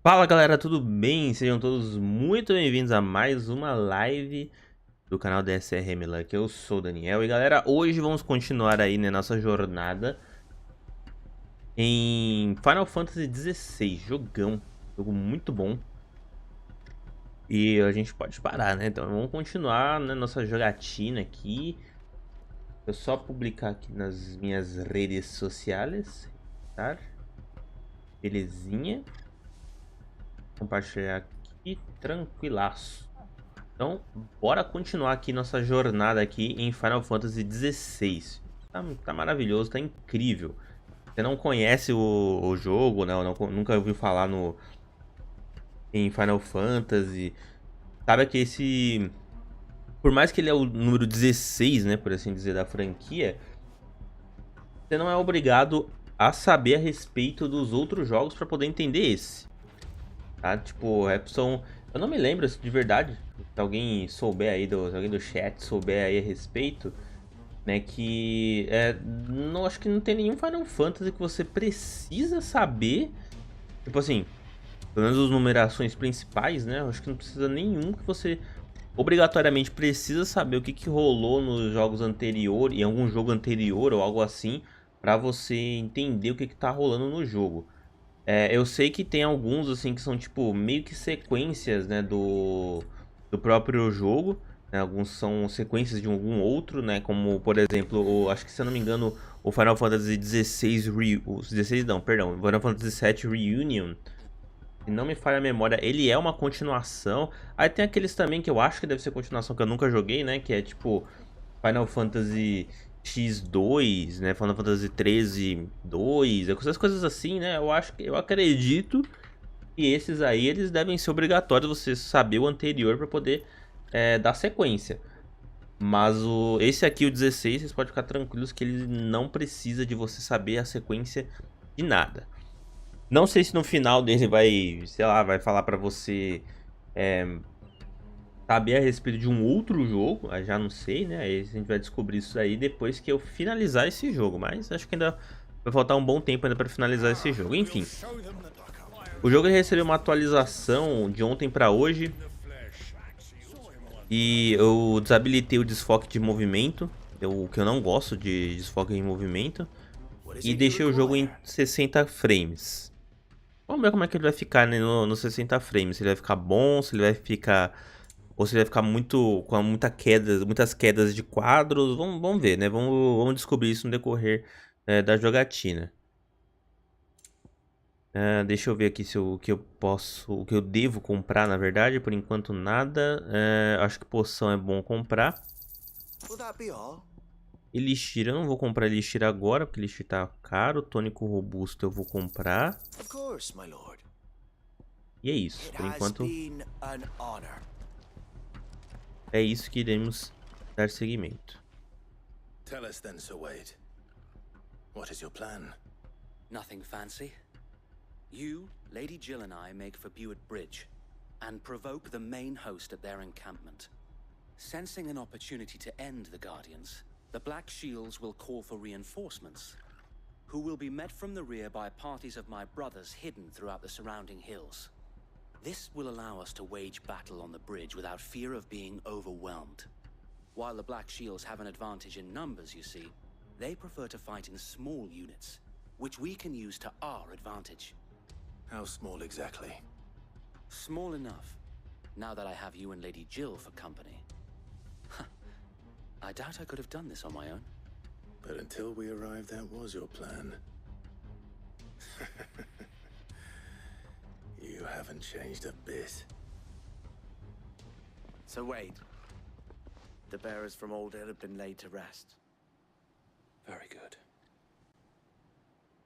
Fala galera, tudo bem? Sejam todos muito bem-vindos a mais uma live do canal DSRM Luck. Eu sou o Daniel e galera, hoje vamos continuar aí na nossa jornada em Final Fantasy XVI, jogo muito bom. E a gente pode parar, né? Então vamos continuar na nossa jogatina aqui. Eu só publicar aqui nas minhas redes sociais, tá? Belezinha. Compartilhar aqui, tranquilaço. Então, bora continuar aqui nossa jornada aqui em Final Fantasy XVI. Tá maravilhoso, tá incrível. Você não conhece o jogo, né? Nunca ouviu falar em Final Fantasy. Sabe que esse... Por mais que ele é o número 16, né? Por assim dizer, da franquia. Você não é obrigado a saber a respeito dos outros jogos para poder entender esse. Tá? Tipo, são... Eu não me lembro de verdade. Se alguém souber aí, se alguém do chat souber aí a respeito, né, que não, acho que não tem nenhum Final Fantasy que você precisa saber, tipo assim, pelo menos as numerações principais, né, acho que não precisa nenhum que você obrigatoriamente precisa saber o que rolou nos jogos anteriores, em algum jogo anterior ou algo assim, pra você entender o que tá rolando no jogo. Eu sei que tem alguns assim que são tipo meio que sequências, né, do próprio jogo, né? Alguns são sequências de algum outro, né, como por exemplo, acho que se eu não me engano, o Final Fantasy XVI o 16 não, perdão, o Final Fantasy VII Reunion, se não me falha a memória, ele é uma continuação. Aí tem aqueles também que eu acho que deve ser continuação que eu nunca joguei, né, que é tipo Final Fantasy X2, né? Final Fantasy 13 2, essas coisas assim, né? Eu acredito que esses aí eles devem ser obrigatórios você saber o anterior para poder dar sequência. Mas esse aqui, o 16, vocês podem ficar tranquilos que ele não precisa de você saber a sequência de nada. Não sei se no final dele vai, sei lá, vai falar para você saber a respeito de um outro jogo, já não sei, né? Aí a gente vai descobrir isso aí depois que eu finalizar esse jogo. Mas acho que ainda vai faltar um bom tempo ainda para finalizar esse jogo. Enfim, o jogo recebeu uma atualização de ontem para hoje. E eu desabilitei o desfoque de movimento, que eu não gosto de desfoque em movimento. E deixei o jogo em 60 frames. Vamos ver como é que ele vai ficar, né, no 60 frames. Se ele vai ficar bom, se ele vai ficar... Ou se ele vai ficar muito com muitas quedas de quadros. Vamos ver, né? Vamos descobrir isso no decorrer da jogatina. Deixa eu ver aqui se o que eu posso, o que eu devo comprar, na verdade. Por enquanto nada. Acho que poção é bom comprar. Elixir, eu não vou comprar elixir agora, porque elixir tá caro. Tônico robusto eu vou comprar. E é isso, por enquanto é isso que iremos dar seguimento. Tell us then, Sir Wade. What is your plan? Nothing fancy. You, Lady Jill and I make for Buett Bridge and provoke the main host at their encampment. Sensing an opportunity to end the Guardians, the Black Shields will call for reinforcements, who will be met from the rear by parties of my brothers hidden throughout the surrounding hills. This will allow us to wage battle on the bridge without fear of being overwhelmed. While the Black Shields have an advantage in numbers, you see, they prefer to fight in small units, which we can use to our advantage. How small exactly? Small enough, now that I have you and Lady Jill for company. I doubt I could have done this on my own. But until we arrived, that was your plan. You haven't changed a bit. So Wade, the bearers from Old Hill have been laid to rest. Very good.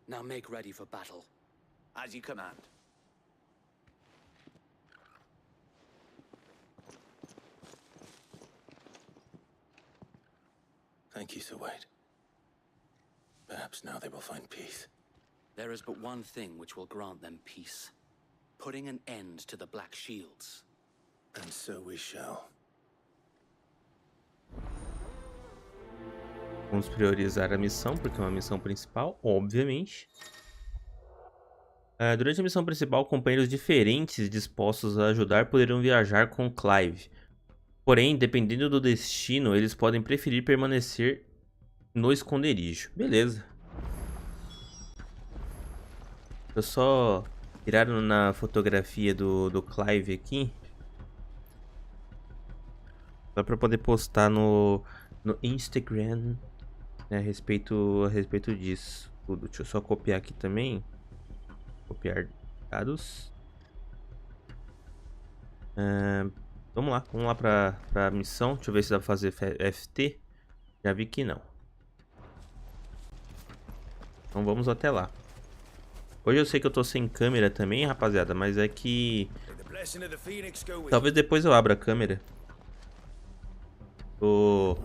Now make ready for battle. As you command. Thank you, Sir Wade. Perhaps now they will find peace. There is but one thing which will grant them peace. Putting an end to the Black Shields. And so we shall. Vamos priorizar a missão, porque é uma missão principal, obviamente. Durante a missão principal, companheiros diferentes dispostos a ajudar poderão viajar com Clive. Porém, dependendo do destino, eles podem preferir permanecer no esconderijo. Beleza. Eu só tirar na fotografia do Clive aqui. Só para poder postar no Instagram, né, a respeito disso tudo. Deixa eu só copiar aqui também. Copiar dados. Vamos lá pra missão. Deixa eu ver se dá pra fazer FT. Já vi que não. Então vamos até lá. Hoje eu sei que eu tô sem câmera também, rapaziada, mas é que talvez depois eu abra a câmera. Tô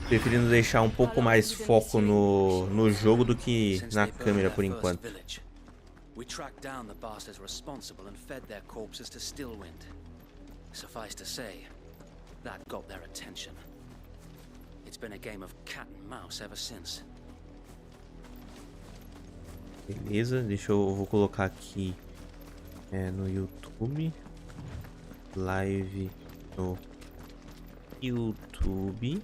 preferindo deixar um pouco mais foco no jogo do que na câmera por enquanto. We tracked down the bastards responsible and fed their corpses to Stillwind. Suffice to say, that got their attention. It's been a game of cat and mouse ever since. Beleza, vou colocar aqui no YouTube. Live no YouTube.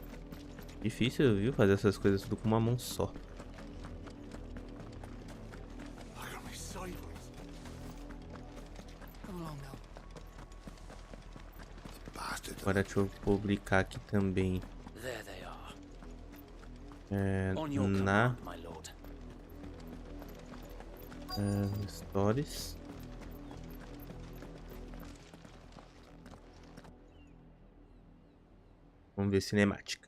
Difícil, viu? Fazer essas coisas tudo com uma mão só. Agora deixa eu publicar aqui também na Stories. Vamos ver cinemática.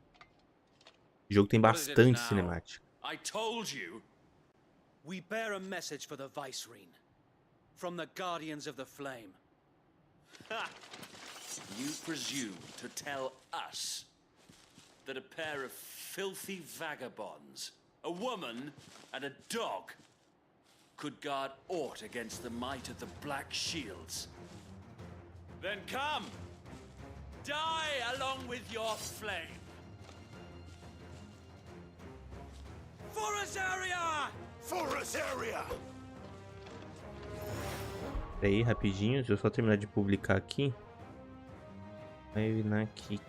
O jogo tem bastante cinemática. I told you. We bear a message for the Vicereine from the Guardians of the Flame. Ha! You presume to tell us that a pair of filthy vagabonds, a woman and a dog, could guard aught against the might of the Black Shields? Then come! Die along with your flame! For us area! For us area! Pera aí, rapidinho, deixa eu só terminar de publicar aqui. Aí na Kik.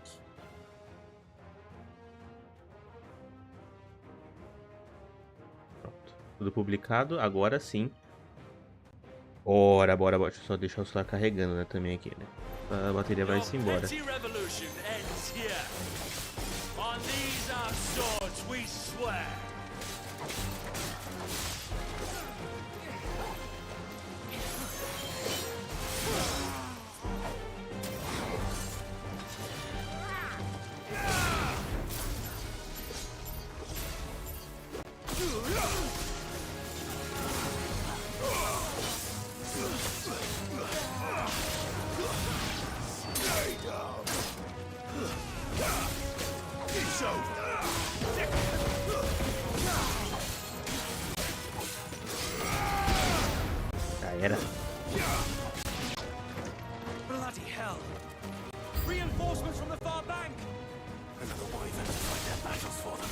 Pronto. Tudo publicado. Agora sim. Bora. Deixa eu só deixar o celular carregando, né, também aqui, né? A bateria vai se embora. Já era. Bloody hell! Reinforcements from the far bank! Another wyvern to fight their battles for them.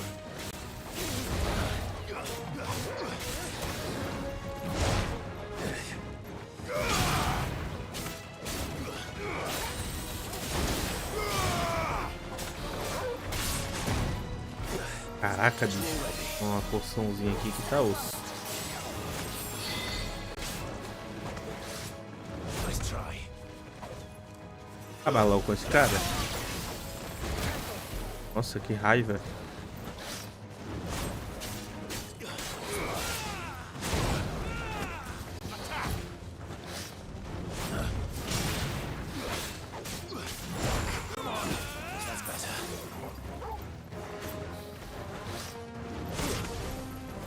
Caraca, bicho. Uma porçãozinha aqui que tá osso. Acabar logo com esse cara. Nossa, que raiva.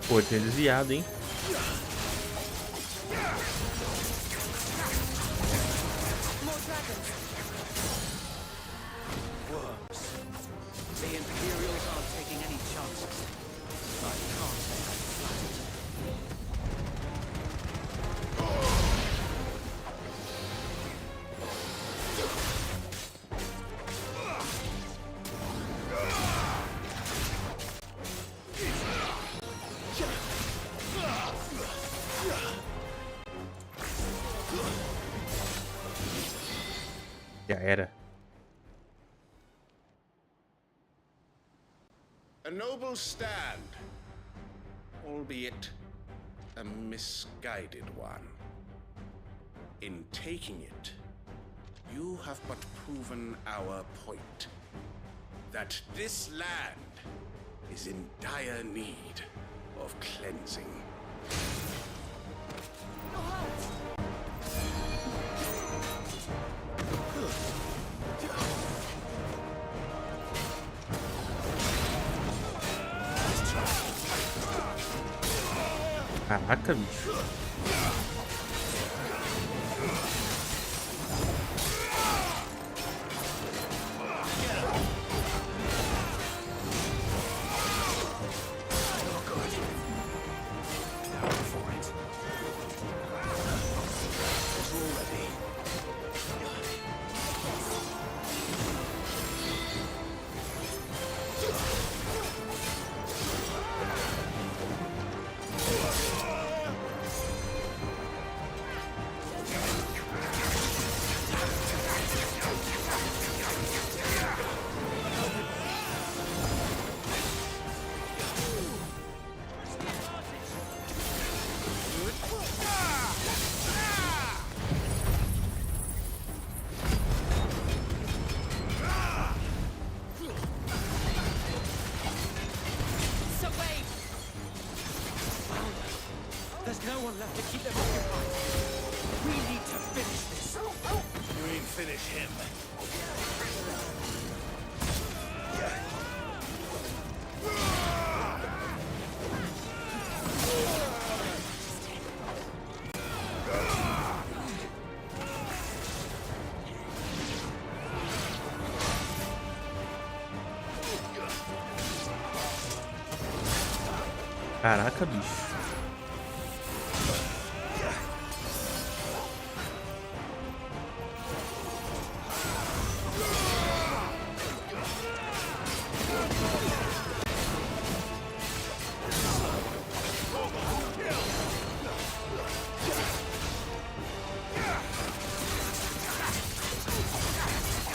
Pô, tinha desviado, hein? The Imperials aren't taking any chances. I can't say I'm flattered. Já era. A noble stand, albeit a misguided one. In taking it, you have but proven our point. That this land is in dire need of cleansing. Caraca, bicho. There's no one left to keep them occupied. We need to finish this. You ain't finish him. Caraca, bicho.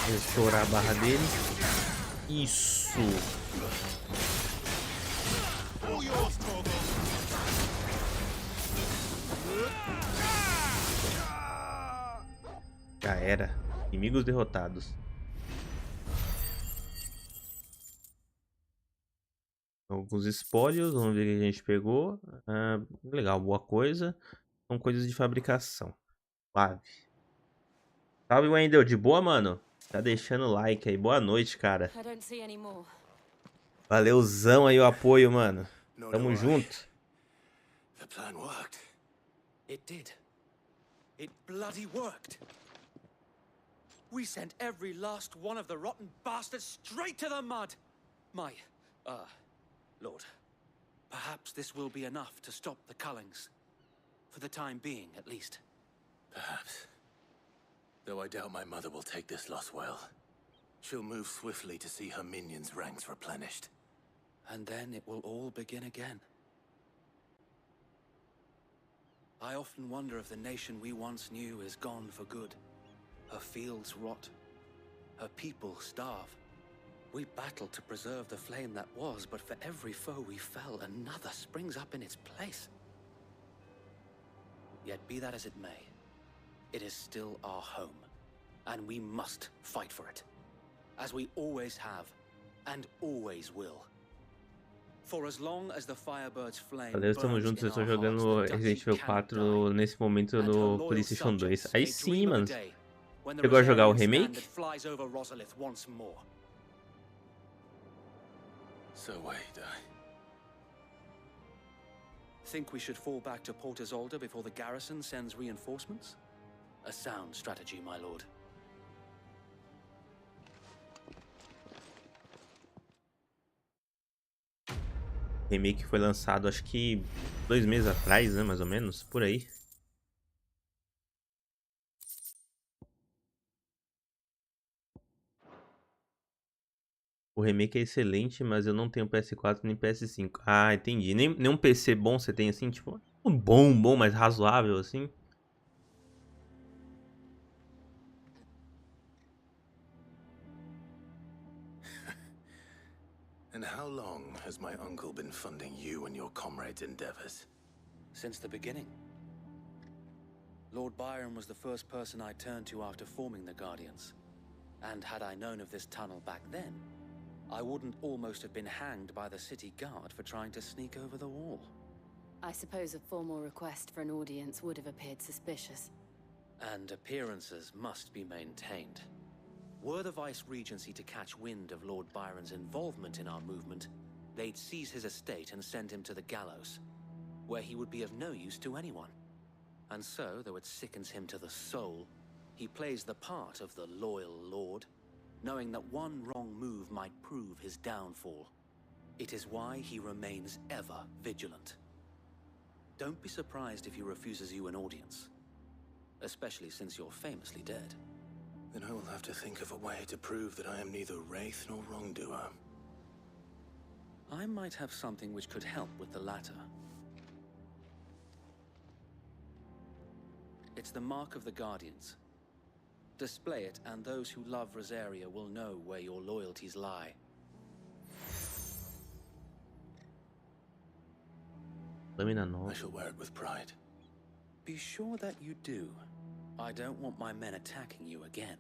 Vou estourar a barra dele. Isso. Já era. Inimigos derrotados. Alguns espólios, vamos ver o que a gente pegou. Legal, boa coisa. São coisas de fabricação. Suave. Salve, Wendel. De boa, mano? Tá deixando o like aí. Boa noite, cara. Valeuzão aí o apoio, mano. Tamo junto. The plan worked. It did. It bloody worked. We sent every last one of the rotten bastards straight to the mud. My, Lord, perhaps this will be enough to stop the Cullings. For the time being, at least. Perhaps. Though I doubt my mother will take this loss well. She'll move swiftly to see her minions' ranks replenished. And then it will all begin again. I often wonder if the nation we once knew is gone for good. Her fields rot. Her people starve. We battled to preserve the flame that was, but for every foe we fell, another springs up in its place. Yet be that as it may, it is still our home, and we must fight for it, as we always have, and always will. For as long as the Firebird's flame Valeu, estamos juntos. Eu estou jogando Resident Evil 4 nesse momento no PlayStation 2. Aí sim, mano. Chegou a jogar o remake? So wait, Think we should fall back to Port Isolde before the garrison sends reinforcements? A sound strategy, my lord. Remake foi lançado acho que 2 meses atrás, né, mais ou menos, por aí. O remake é excelente, mas eu não tenho PS4 nem PS5. Ah, entendi. Nenhum PC bom você tem assim, tipo, um bom, mas razoável assim. And how long has my uncle been funding you and your comrades' endeavors? Since the beginning. Lord Byron was the first person I turned to after forming the Guardians. And had I known of this tunnel back then, I wouldn't almost have been hanged by the city guard for trying to sneak over the wall. I suppose a formal request for an audience would have appeared suspicious. And appearances must be maintained. Were the Vice-Regency to catch wind of Lord Byron's involvement in our movement, they'd seize his estate and send him to the gallows, where he would be of no use to anyone. And so, though it sickens him to the soul, he plays the part of the loyal lord, knowing that one wrong move might prove his downfall. It is why he remains ever vigilant. Don't be surprised if he refuses you an audience, especially since you're famously dead. Then I will have to think of a way to prove that I am neither wraith nor wrongdoer. I might have something which could help with the latter. It's the mark of the Guardians. Display it, and those who love Rosaria will know where your loyalties lie. I shall wear it with pride. Be sure that you do. I don't want my men attacking you again.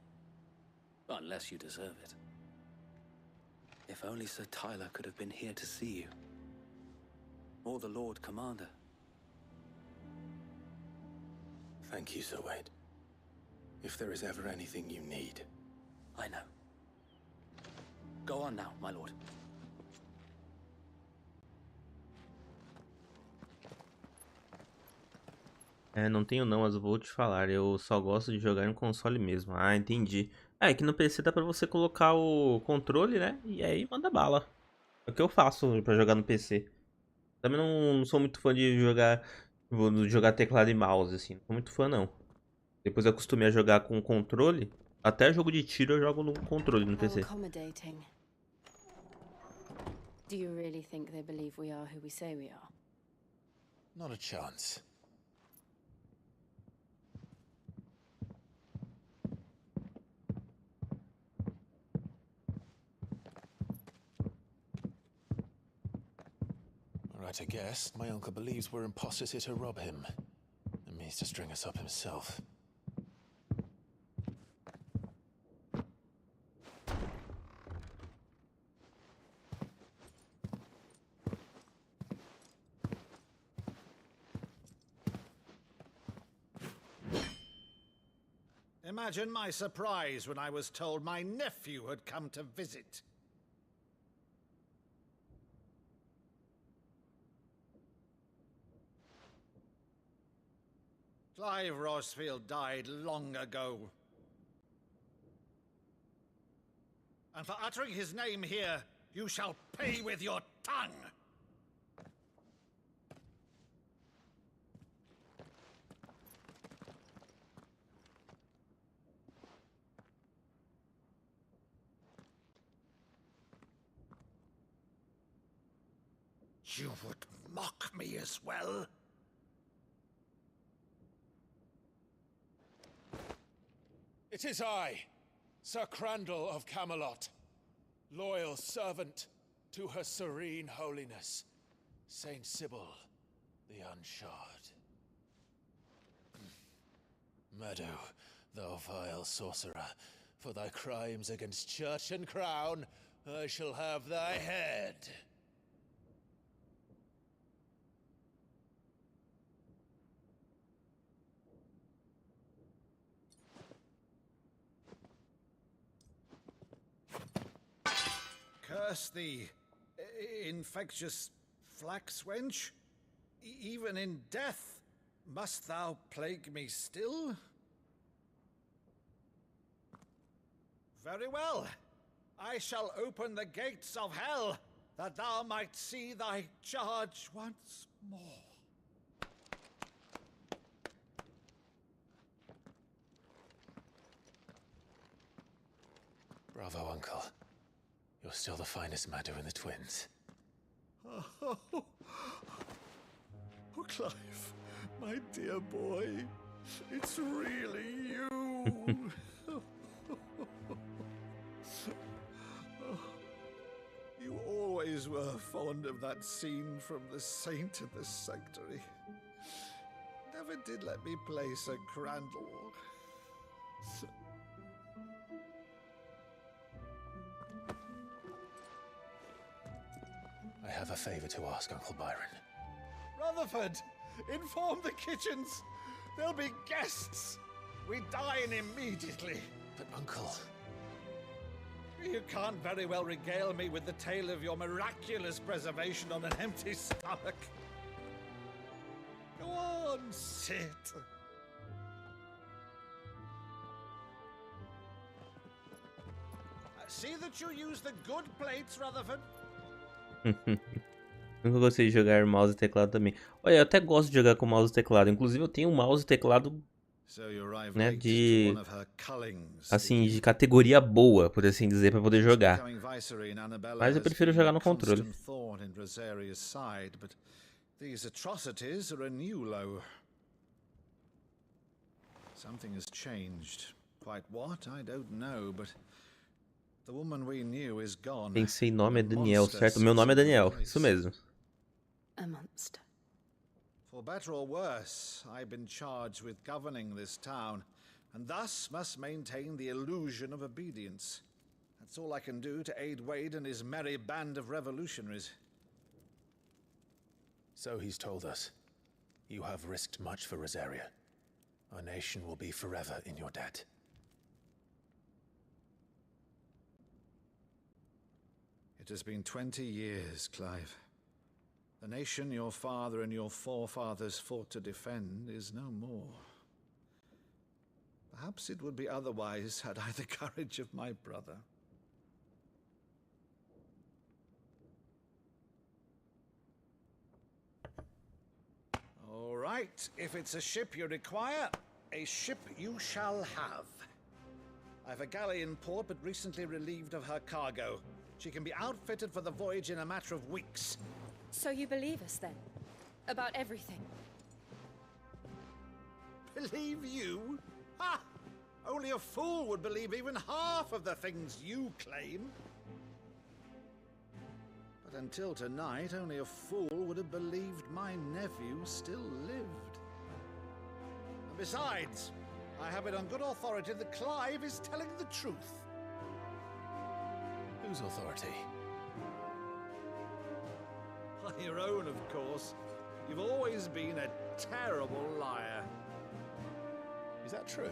Unless you deserve it. If only Sir Tyler could have been here to see you. Or the Lord Commander. Thank you, Sir Wade. If there is ever anything you need. I know. Go on now, my lord. Não tenho não, mas eu vou te falar. Eu só gosto de jogar em console mesmo. Ah, entendi. É que no PC dá pra você colocar o controle, né? E aí manda bala. É o que eu faço pra jogar no PC. Também não sou muito fã de jogar teclado e mouse, assim. Não sou muito fã, não. Depois eu acostumei a jogar com controle. Até jogo de tiro eu jogo no controle no PC. Accommodating. Do you really think they believe we are who we say we are? Not a chance. Right, I guess. My uncle believes we're imposters here to rob him. And means to string us up himself. Imagine my surprise when I was told my nephew had come to visit. Clive Rosfield died long ago. And for uttering his name here, you shall pay with your tongue! You would mock me as well? It is I, Sir Crandall of Camelot, loyal servant to her serene holiness, Saint Sybil the Unshod. Meadow, thou vile sorcerer, for thy crimes against church and crown, I shall have thy head. Curse thee, infectious flax wench. Even in death, must thou plague me still? Very well. I shall open the gates of hell, that thou might see thy charge once more. Bravo, Uncle. You're still the finest Meadow in the twins. Oh, Clive, my dear boy, it's really you. You always always were fond of that scene from The Saint and the Sanctuary. Never did let me play Sir Crandall. I have a favor to ask, Uncle Byron. Rutherford, inform the kitchens. There'll be guests. We dine immediately. But, Uncle... You can't very well regale me with the tale of your miraculous preservation on an empty stomach. Go on, sit. See that you use the good plates, Rutherford. Nunca gostei de jogar mouse e teclado também. Olha, eu até gosto de jogar com mouse e teclado. Inclusive eu tenho um mouse e teclado, né, de, assim, de categoria boa, por assim dizer, para poder jogar. Mas eu prefiro jogar no controle. These atrocities are a new low. Something has changed. Quite what, I don't know, but the woman we knew is gone. Pensei, nome é Daniel, certo? Meu nome é Daniel, isso mesmo. A monster. For better or worse, I've been charged with governing this town, and thus must maintain the illusion of obedience. That's all I can do to aid Wade and his merry band of revolutionaries. So he's told us. You have risked much for Rosaria. Our nation will be forever in your debt. It has been 20 years, Clive. The nation your father and your forefathers fought to defend is no more. Perhaps it would be otherwise had I the courage of my brother. All right, if it's a ship you require, a ship you shall have. I've a galley in port, but recently relieved of her cargo. She can be outfitted for the voyage in a matter of weeks. So you believe us then? About everything? Believe you? Ha! Only a fool would believe even half of the things you claim. But until tonight, only a fool would have believed my nephew still lived. And besides, I have it on good authority that Clive is telling the truth. Whose authority? Your own, of course. You've always been a terrible liar. Is that true?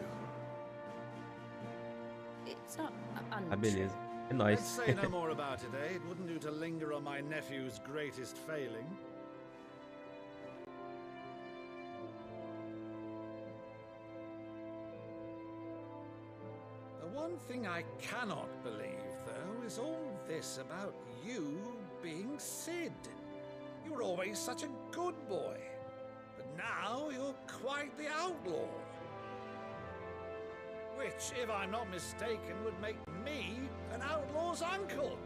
It's not Ah, untrue. beleza. É Let's nóis. say no more about it, eh? It wouldn't do to linger on my nephew's greatest failing. The one thing I cannot believe, though, is all this about you being Sid. You were always such a good boy, but now you're quite the outlaw. Which, if I'm not mistaken, would make me an outlaw's uncle.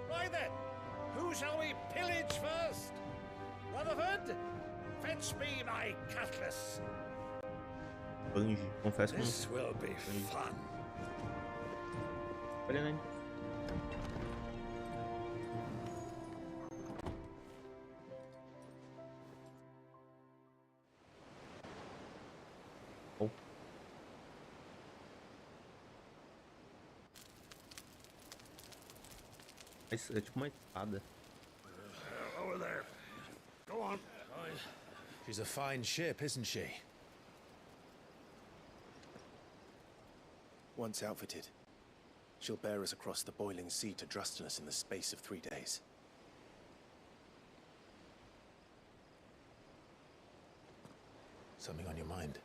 Right then, who shall we pillage first? Rutherford, fetch me my cutlass. Banjo, confesso que This will be fun. Olha, né? Oh. É tipo uma espada. Over there. Go on. She's a fine ship, isn't she? Once outfitted, she'll bear us across the boiling sea to Drustinus in the space of 3 days. Something on your mind?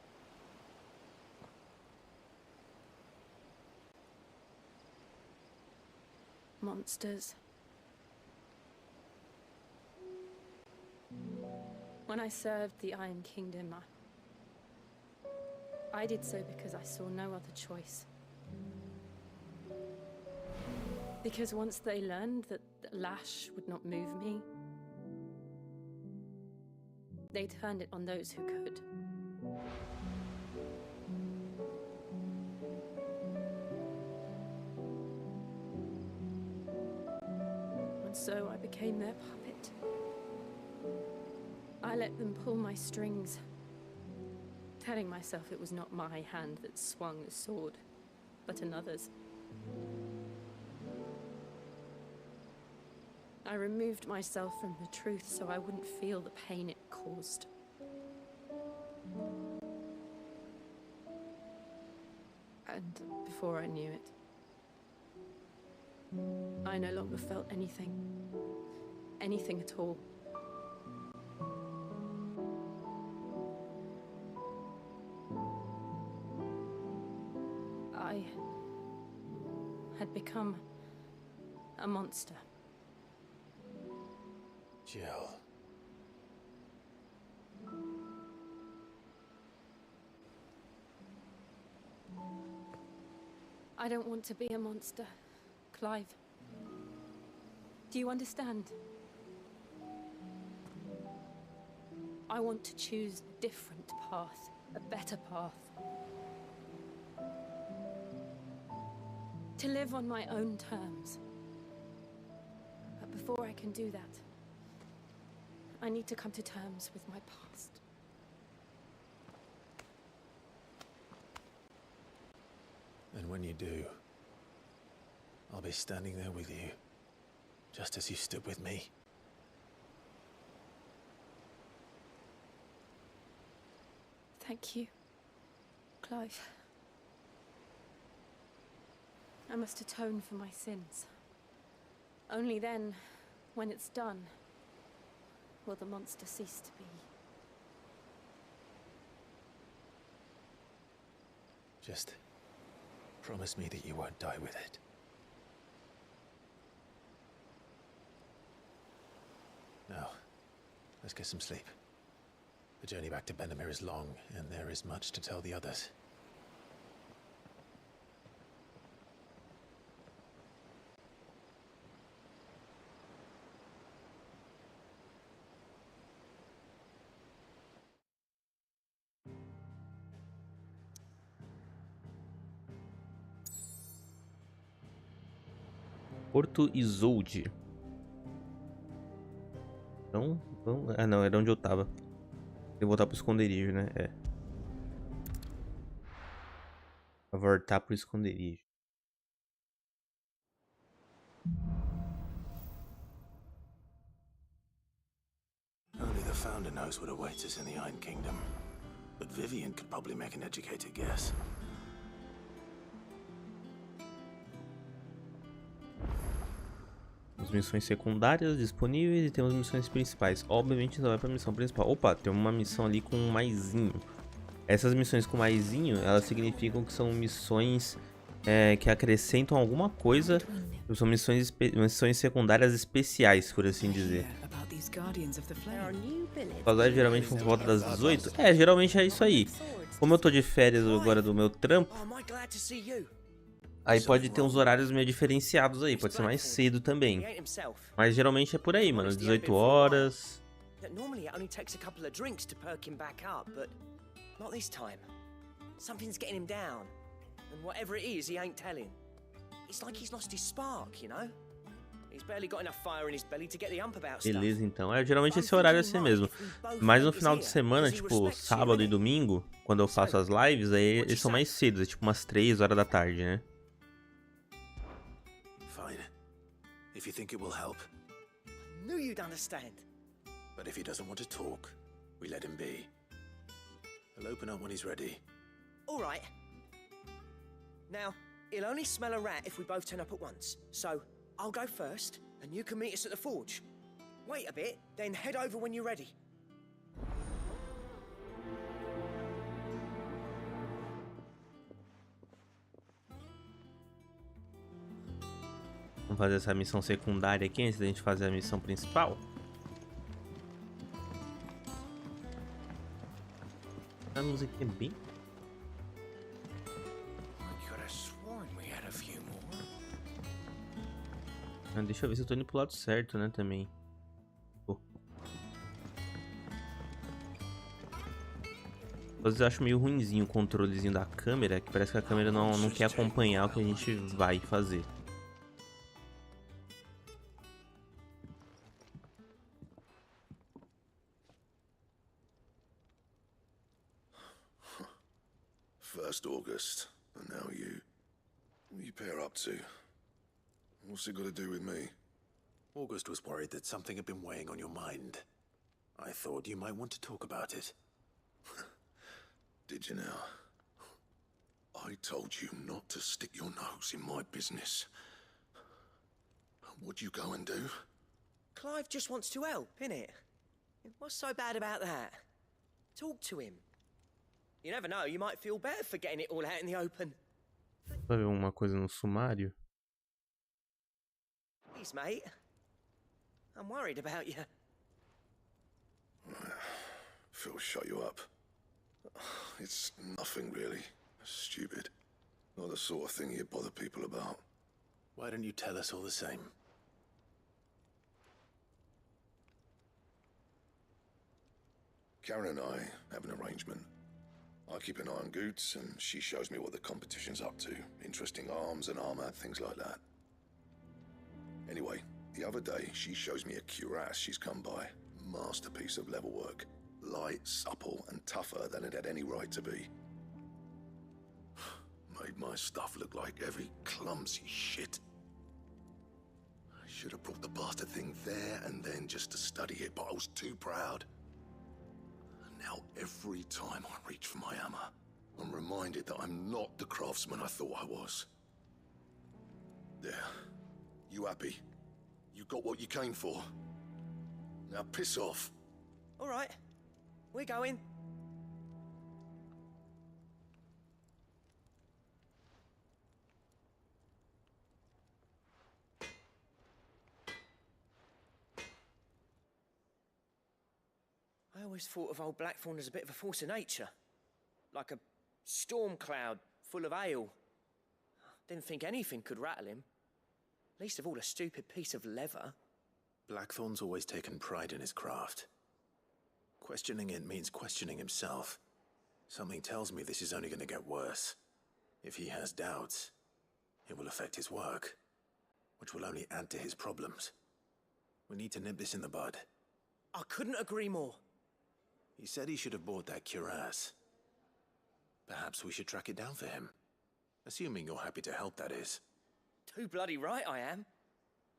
Monsters. When I served the Iron Kingdom, I did so because I saw no other choice. Because once they learned that the lash would not move me, they turned it on those who could. became their puppet. I let them pull my strings, telling myself it was not my hand that swung the sword, but another's. I removed myself from the truth so I wouldn't feel the pain it caused. And before I knew it, I no longer felt anything at all. I had become a monster. Jill. I don't want to be a monster, Clive. Do you understand? I want to choose a different path, a better path. To live on my own terms. But before I can do that, I need to come to terms with my past. And when you do, I'll be standing there with you, just as you stood with me. Thank you, Clive. I must atone for my sins. Only then, when it's done, will the monster cease to be. Just promise me that you won't die with it. Now, let's get some sleep. The journey back to Benamir is long, and there is much to tell the others. Porto Isolde. Então, vamos... Ah, não, era onde eu tava. Tem que voltar pro esconderijo, né? É. Vou voltar pro esconderijo. Only the Founder knows what awaits us in the Iron Kingdom. But Vivian could probably make an educated guess. As missões secundárias disponíveis e temos missões principais. Obviamente não vai pra missão principal. Opa, tem uma missão ali com um maisinho. Essas missões com maisinho, elas significam que são missões que acrescentam alguma coisa. São missões secundárias especiais, por assim dizer. Qualidade geralmente por volta das 18. Geralmente é isso aí. Como eu tô de férias agora do meu trampo, aí pode ter uns horários meio diferenciados aí, pode ser mais cedo também. Mas geralmente é por aí, mano, 18 horas. Normally it only takes a couple of drinks to perk him back up, but not this time. Something's getting him down, and whatever it is, he ain't telling. It's like he's lost his spark, you know? He's barely got enough fire in his belly to get the ump about stuff. Beleza, então. Geralmente esse horário é assim mesmo. Mas no final de semana, tipo sábado e domingo, quando eu faço as lives, aí eles são mais cedo, é tipo umas 3 horas da tarde, né? Fine. If you think it will help. I knew you'd understand. But if he doesn't want to talk, we let him be. He'll open up when he's ready. All right. Now, he'll only smell a rat if we both turn up at once. So, I'll go first, and you can meet us at the forge. Wait a bit, then head over when you're ready. Vamos fazer essa missão secundária aqui antes da gente fazer a missão principal. A música é bem... Deixa eu ver se eu tô indo pro lado certo, né, também. Às vezes eu acho meio ruinzinho o controlezinho da câmera, que parece que a câmera não quer acompanhar o que a gente vai fazer. First August, and now you. What are you pair up to? What's it got to do with me? August was worried that something had been weighing on your mind. I thought you might want to talk about it. Did you now? I told you not to stick your nose in my business. What'd you go and do? Clive just wants to help, innit? What's so bad about that? Talk to him. You never know, you might feel better for getting it all out in the open. Vai ver uma coisa no sumário? Please, mate. I'm worried about you. Phil shut you up. It's nothing really. Stupid. Not the sort of thing you bother people about. Why don't you tell us all the same? Karen and I have an arrangement. I keep an eye on Goots, and she shows me what the competition's up to. Interesting arms and armor, things like that. Anyway, the other day, she shows me a cuirass she's come by. Masterpiece of level work. Light, supple, and tougher than it had any right to be. Made my stuff look like heavy, clumsy shit. I should have brought the bastard thing there and then just to study it, but I was too proud. And now every time I reach for my hammer, I'm reminded that I'm not the craftsman I thought I was. There. You happy? You got what you came for? Now piss off. All right, we're going. I always thought of old Blackthorn as a bit of a force of nature. Like a storm cloud full of hail. Didn't think anything could rattle him. Least of all a stupid piece of leather. Blackthorn's always taken pride in his craft. Questioning it means questioning himself. Something tells me this is only going to get worse. If he has doubts, it will affect his work, which will only add to his problems. We need to nip this in the bud. I couldn't agree more. He said he should have bought that cuirass. Perhaps we should track it down for him. Assuming you're happy to help, that is. Too bloody right I am.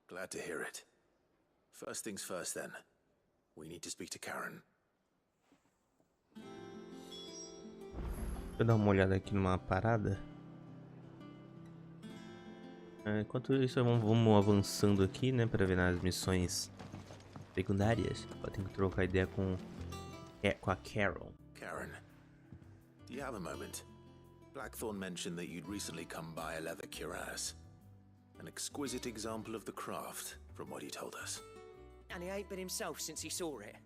Glad to hear it. First things first, then. We need to speak to Karen. Deixa eu dar uma olhada aqui numa parada. Enquanto isso, vamos avançando aqui, né, para ver nas missões secundárias. Eu tenho que trocar ideia com a Carol. Karen, do you have a moment? Blackthorn mentioned that you'd recently come by a leather cuirass. An exquisite example of the craft, from what he told us. And he ain't been himself since he saw it.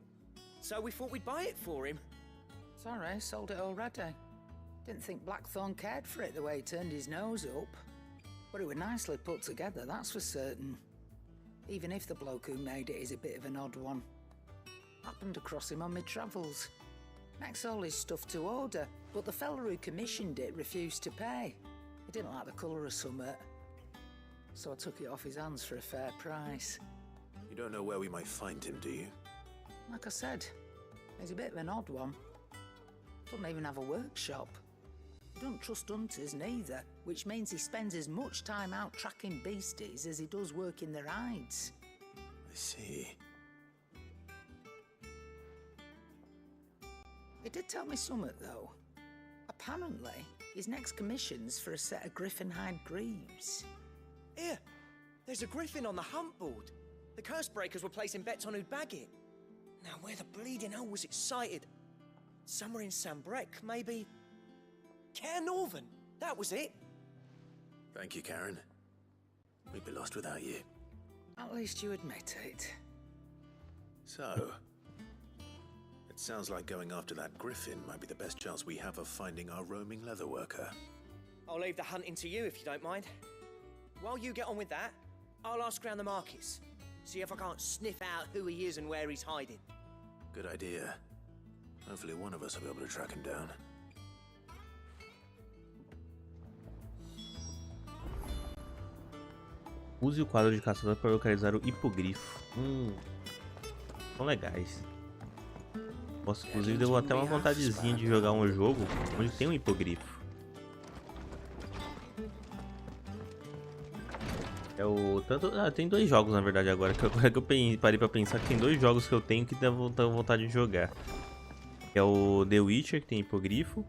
So we thought we'd buy it for him. Sorry, sold it already. Didn't think Blackthorn cared for it the way he turned his nose up. But it was nicely put together, that's for certain. Even if the bloke who made it is a bit of an odd one. Happened across him on my travels. Makes all his stuff to order, but the fella who commissioned it refused to pay. He didn't like the colour of summit. So I took it off his hands for a fair price. You don't know where we might find him, do you? Like I said, he's a bit of an odd one. Doesn't even have a workshop. He doesn't trust hunters neither, which means he spends as much time out tracking beasties as he does working their hides. I see. He did tell me something, though. Apparently, his next commission's for a set of griffin hide greaves. Here, there's a griffin on the hunt board. The curse breakers were placing bets on who'd bag it. Now, where the bleeding hell was it sighted? Somewhere in Sambrec, maybe? Care Northern, that was it. Thank you, Karen. We'd be lost without you. At least you admit it. So, it sounds like going after that griffin might be the best chance we have of finding our roaming leatherworker. I'll leave the hunting to you if you don't mind. While you get on with that, I'll ask around the markets. See if I can't sniff out who he is and where he's hiding. Good idea. Hopefully one of us will be able to track him down. Use o quadro de caçador para localizar o hipogrifo. São legais. Nossa, inclusive deu até uma vontadezinha de jogar um jogo onde tem um hipogrifo. É o tanto, tem dois jogos na verdade agora que eu parei pra pensar que tem dois jogos que eu tenho que dá vontade de jogar. Que é o The Witcher, que tem hipogrifo.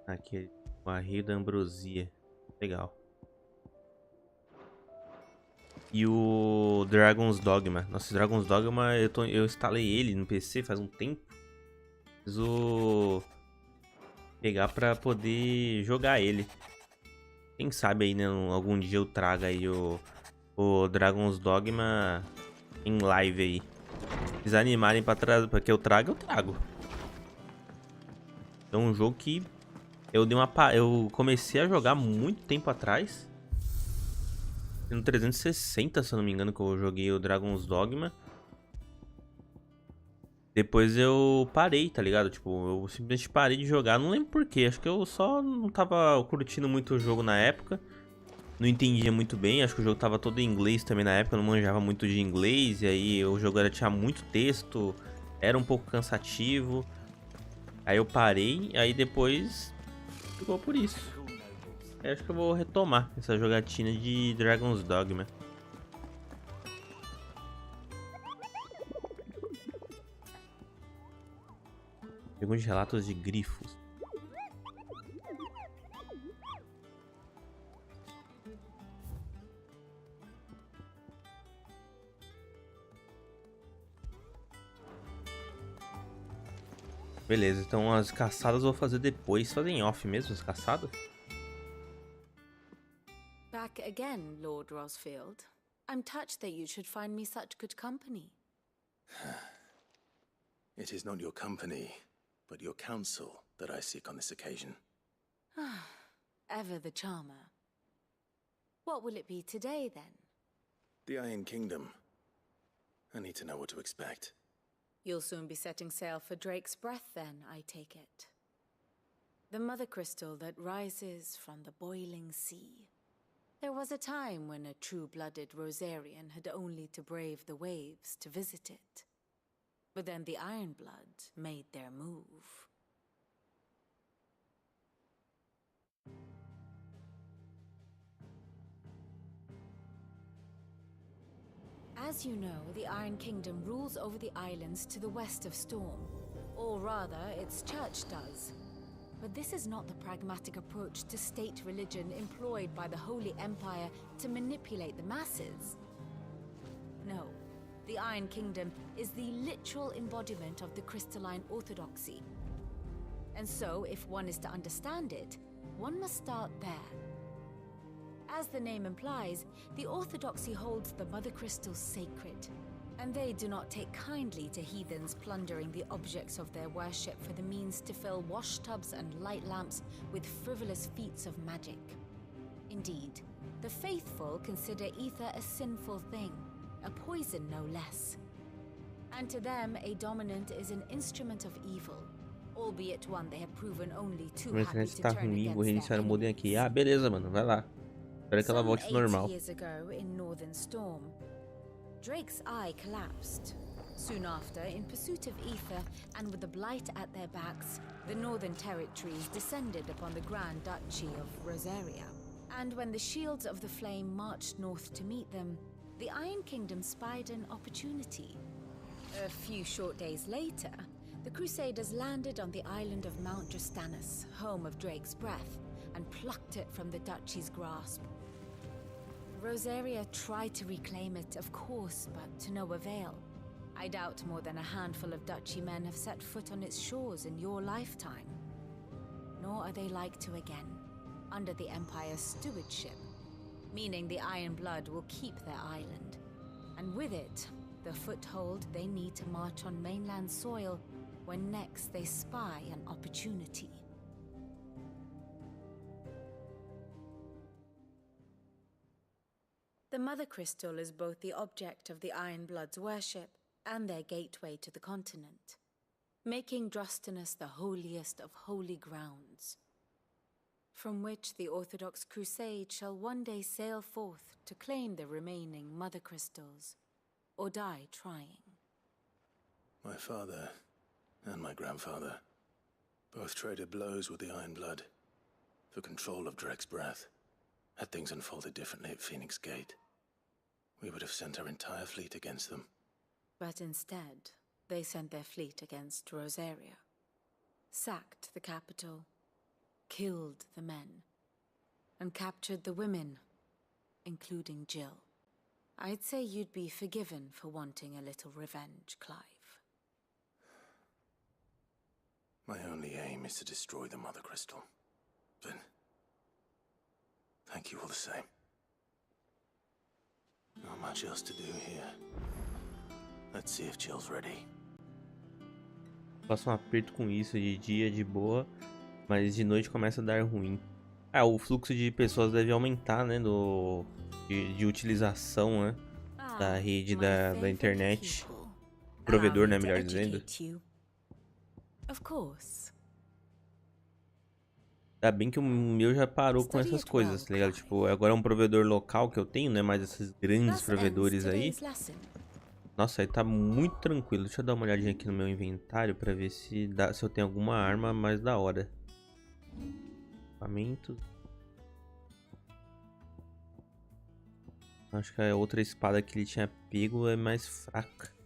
Aqui, o Arreio da Ambrosia. Legal. E o Dragon's Dogma. Nossa, Dragon's Dogma, eu instalei ele no PC faz um tempo. Preciso pegar pra poder jogar ele. Quem sabe aí, né, algum dia eu traga aí o Dragon's Dogma em live aí. Se eles animarem pra que eu traga, eu trago. É um jogo que eu comecei a jogar muito tempo atrás. No 360, se eu não me engano, que eu joguei o Dragon's Dogma. Depois eu parei, tá ligado? Tipo, eu simplesmente parei de jogar. Não lembro porquê. Acho que eu só não tava curtindo muito o jogo na época. Não entendia muito bem. Acho que o jogo tava todo em inglês também na época. Eu não manjava muito de inglês. E aí o jogo tinha muito texto. Era um pouco cansativo. Aí eu parei. Aí depois ficou por isso. Aí acho que eu vou retomar essa jogatina de Dragon's Dogma. Alguns relatos de grifos. Beleza, então as caçadas eu vou fazer depois. Fazem off mesmo as caçadas? Back again, Lord Rosfield. I'm touched that you should find me such good company. It is not your company, but your counsel that I seek on this occasion. Ever the charmer. What will it be today, then? The Iron Kingdom. I need to know what to expect. You'll soon be setting sail for Drake's Breath, then, I take it. The mother crystal that rises from the boiling sea. There was a time when a true-blooded Rosarian had only to brave the waves to visit it. But then the Ironblood made their move. As you know, the Iron Kingdom rules over the islands to the west of Storm. Or rather, its church does. But this is not the pragmatic approach to state religion employed by the Holy Empire to manipulate the masses. No, the Iron Kingdom is the literal embodiment of the crystalline orthodoxy. And so, if one is to understand it, one must start there. As the name implies, the orthodoxy holds the mother crystals sacred, and they do not take kindly to heathens plundering the objects of their worship for the means to fill washtubs and light lamps with frivolous feats of magic. Indeed, the faithful consider ether a sinful thing, a poison no less. And to them, a dominant is an instrument of evil, albeit one they have proven only too happy to Tá turn ruim, vou against reiniciar their o modem aqui. enemies. Ah, beleza, mano, vai lá. Espero que ela volte ao normal. 80 years ago in Northern Storm, Drake's eye collapsed. Soon after, in pursuit of ether and with the blight at their backs, the Northern Territories descended upon the Grand Duchy of Rosaria. And when the Shields of the Flame marched north to meet them, the Iron Kingdom spied an opportunity. A few short days later, the Crusaders landed on the island of Mount Drastanus, home of Drake's Breath, and plucked it from the duchy's grasp. Rosaria tried to reclaim it, of course, but to no avail. I doubt more than a handful of duchy men have set foot on its shores in your lifetime. Nor are they like to again, under the Empire's stewardship, meaning the Iron Blood will keep their island, and with it, the foothold they need to march on mainland soil when next they spy an opportunity. The Mother Crystal is both the object of the Iron Blood's worship and their gateway to the continent, making Drastanus the holiest of holy grounds, from which the Orthodox Crusade shall one day sail forth to claim the remaining Mother Crystals, or die trying. My father and my grandfather both traded blows with the Iron Blood. for control of Dreg's breath. Had things unfolded differently at Phoenix Gate, we would have sent our entire fleet against them. But instead, they sent their fleet against Rosaria, sacked the capital, killed the men, and captured the women, including Jill. I'd say you'd be forgiven for wanting a little revenge, Clive. My only aim is to destroy the Mother Crystal. But thank you all the same. Not much else to do here. Let's see if Jill's ready. Passo um aperto com isso de dia, de boa, mas de noite começa a dar ruim. Ah, o fluxo de pessoas deve aumentar, né, de utilização, né, da rede da internet. Provedor, né, melhor dizendo. Of course. Ainda bem que o meu já parou com essas coisas, tá ligado? Tipo, agora é um provedor local que eu tenho, né, mais esses grandes provedores aí. Nossa, aí tá muito tranquilo. Deixa eu dar uma olhadinha aqui no meu inventário pra ver se eu tenho alguma arma mais da hora. Equipamentos. Acho que a outra espada que ele tinha pego é mais fraca.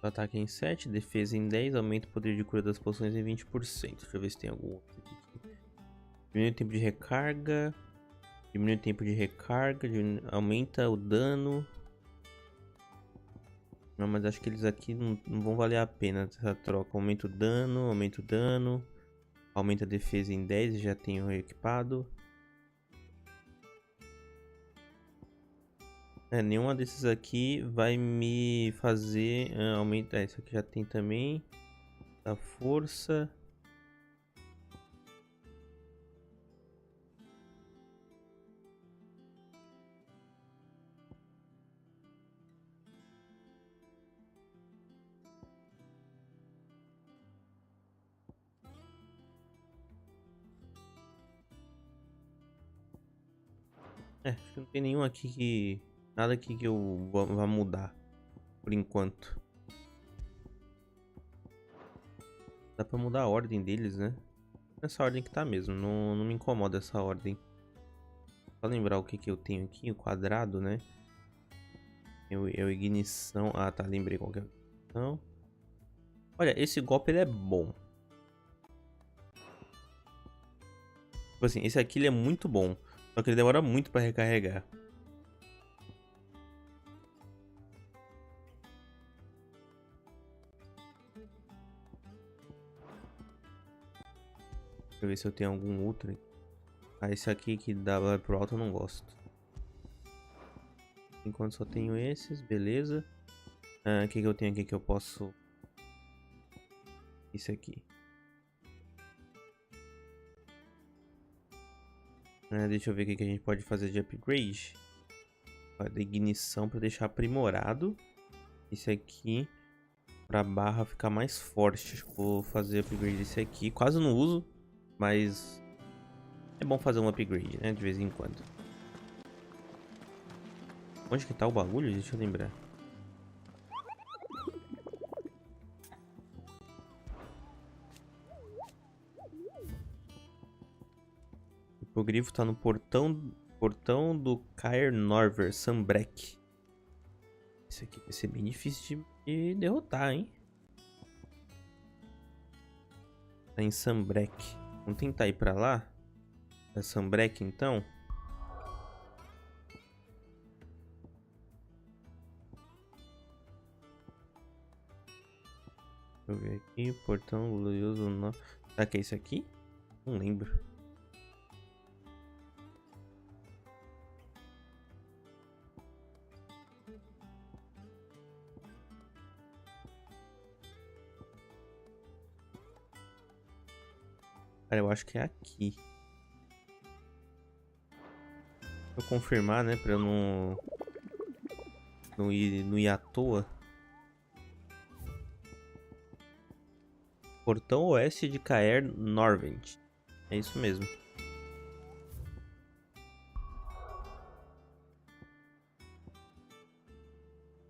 Ataque em 7, defesa em 10, aumenta o poder de cura das poções em 20%. Deixa eu ver se tem algum outro aqui. Diminui o tempo de recarga. Diminui o tempo de recarga. Aumenta o dano. Não, mas acho que eles aqui não vão valer a pena essa troca. Aumenta o dano, aumenta o dano. Aumenta a defesa em 10, já tenho equipado. Nenhuma desses aqui vai me fazer aumentar. Isso aqui já tem também. Da força. Acho que não tem nenhum aqui que... Nada aqui que eu vá mudar, por enquanto. Dá pra mudar a ordem deles, né? Nessa ordem que tá mesmo, não me incomoda essa ordem. Só lembrar o que eu tenho aqui, o quadrado, né? Eu ignição... Ah, tá, lembrei qual que é. Não. Olha, esse golpe ele é bom. Tipo assim, esse aqui ele é muito bom. Só que ele demora muito pra recarregar. Deixa eu ver se eu tenho algum outro. Ah, esse aqui que dá pro alto eu não gosto. Enquanto só tenho esses, beleza. O que eu tenho aqui que eu posso... Isso aqui. Deixa eu ver o que a gente pode fazer de upgrade. Da ignição para deixar aprimorado. Esse aqui para a barra ficar mais forte. Acho que vou fazer upgrade desse aqui. Quase não uso. Mas é bom fazer um upgrade, né? De vez em quando. Onde que tá o bagulho? Deixa eu lembrar. O grifo tá no portão do Caer Norver, Sunbreak. Esse aqui vai ser bem difícil de derrotar, hein? Tá em Sunbreak. Vamos tentar ir pra lá? É Sunbreak, então? Deixa eu ver aqui. Portão glorioso. Será que é esse aqui? Não lembro. Cara, eu acho que é aqui. Vou confirmar, né? Pra eu não ir à toa. Portão oeste de Caer Norvent. É isso mesmo.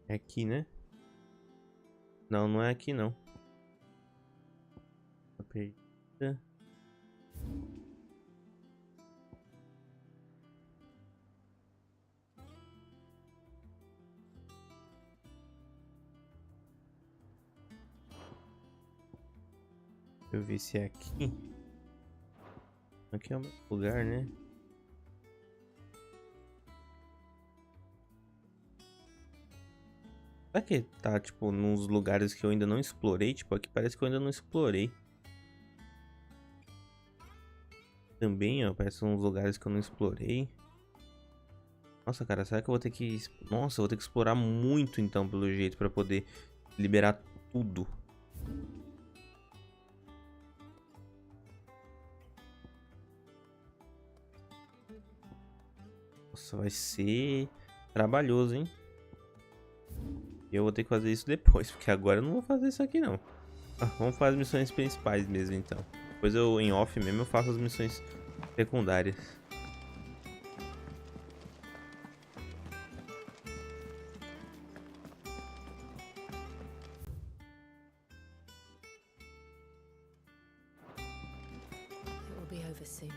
É aqui, né? Não, não é aqui não. Tá perdida. Deixa eu ver se é aqui. Aqui é o meu lugar, né? Será que tá, tipo, nos lugares que eu ainda não explorei? Tipo, aqui parece que eu ainda não explorei. Também, ó, parece uns lugares que eu não explorei. Nossa, cara, será que eu vou ter que... Nossa, eu vou ter que explorar muito, então, pelo jeito, pra poder liberar tudo. Nossa, vai ser trabalhoso, hein? E eu vou ter que fazer isso depois, porque agora eu não vou fazer isso aqui, não. Ah, vamos fazer as missões principais mesmo, então. Depois eu, em off mesmo, eu faço as missões secundárias. It will be over soon.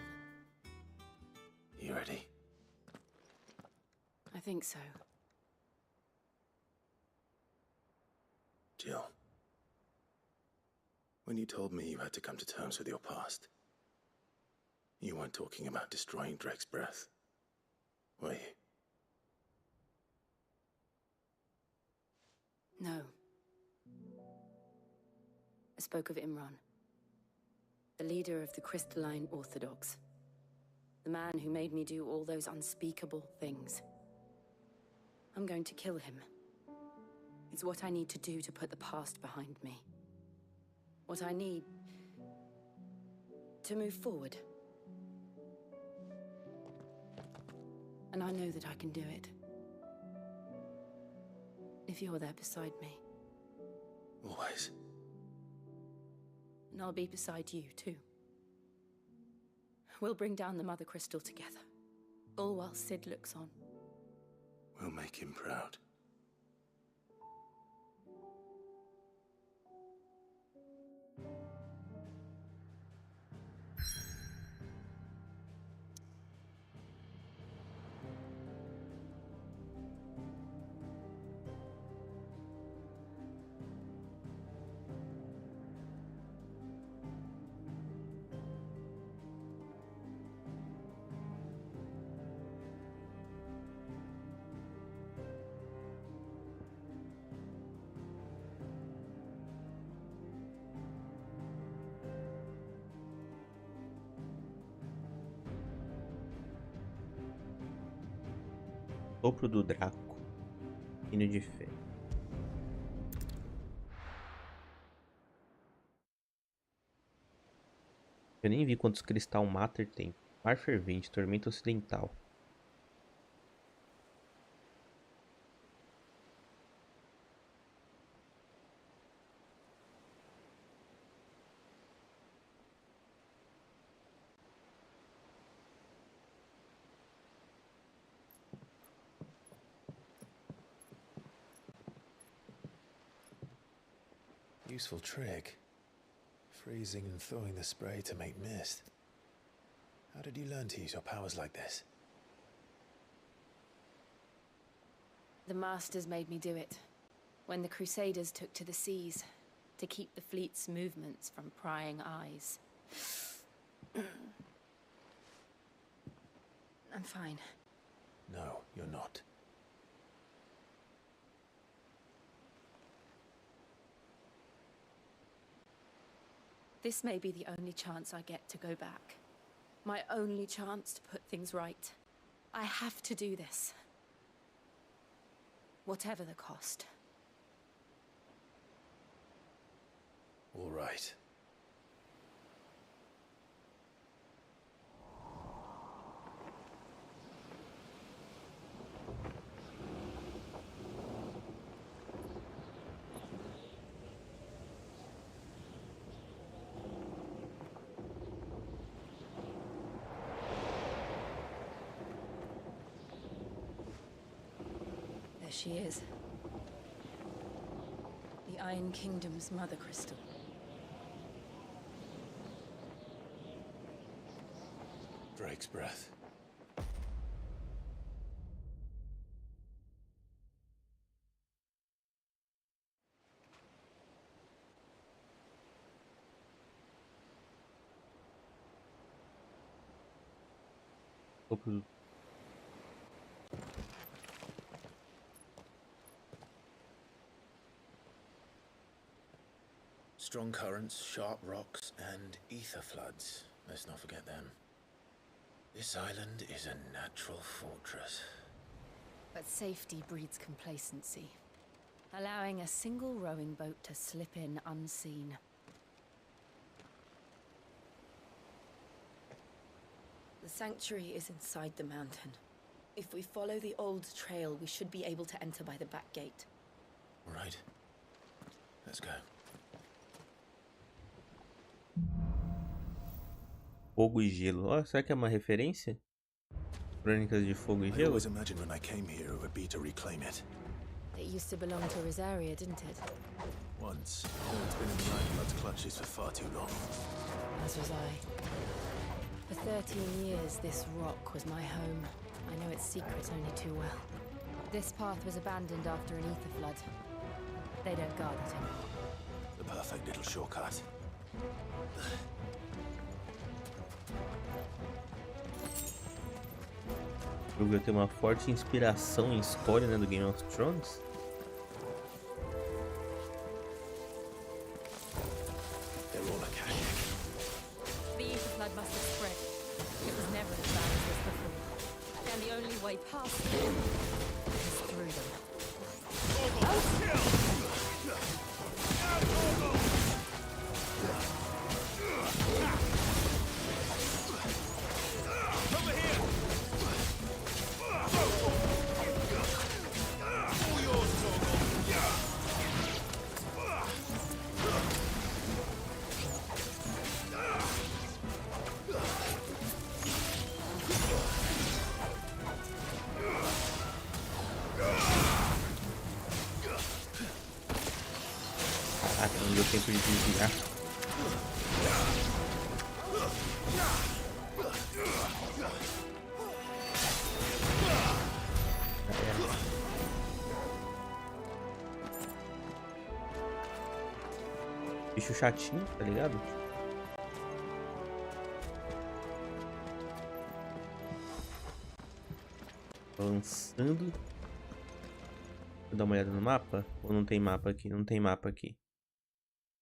You ready? I think so. Jill. When you told me you had to come to terms with your past, you weren't talking about destroying Drake's breath, were you? No. I spoke of Imran, the leader of the Crystalline Orthodox. The man who made me do all those unspeakable things. I'm going to kill him. It's what I need to do to put the past behind me. What I need to move forward. And I know that I can do it. If you're there beside me. Always. And I'll be beside you, too. We'll bring down the Mother Crystal together. All while Sid looks on. We'll make him proud. Sopro do Draco. Hino de fé. Eu nem vi quantos cristal Mater tem. Mar fervente, tormenta ocidental. Useful trick. Freezing and thawing the spray to make mist. How did you learn to use your powers like this? The Masters made me do it. When the Crusaders took to the seas. To keep the fleet's movements from prying eyes. I'm fine. No, you're not. This may be the only chance I get to go back. My only chance to put things right. I have to do this. Whatever the cost. All right. There she is. Iron Kingdom's mother crystal. Drake's breath. Strong currents, sharp rocks, and ether floods. Let's not forget them. This island is a natural fortress. But safety breeds complacency, allowing a single rowing boat to slip in unseen. The sanctuary is inside the mountain. If we follow the old trail, we should be able to enter by the back gate. All right. Let's go. Fogo e gelo. Ó, será que é uma referência? Crônicas de Fogo e I Gelo? always imagined when I came here it would be to reclaim it. It used to belong to Rosaria, didn't it? Once. Though it's been in the Ironblood's clutches for far too long. As was I. For 13 years, this rock was my home. I know its secrets only too well. This path was abandoned after an ether flood. They don't guard it anymore. The perfect little shortcut. O jogo tem uma forte inspiração em história, né, do Game of Thrones. They're all a cache. The ether flood must have spread. It was never as bad as this before. And the only way past them is through them. Ah, não deu tempo de desviar. Bicho chatinho, tá ligado? Avançando. Vou dar uma olhada no mapa? Ou não tem mapa aqui? Não tem mapa aqui.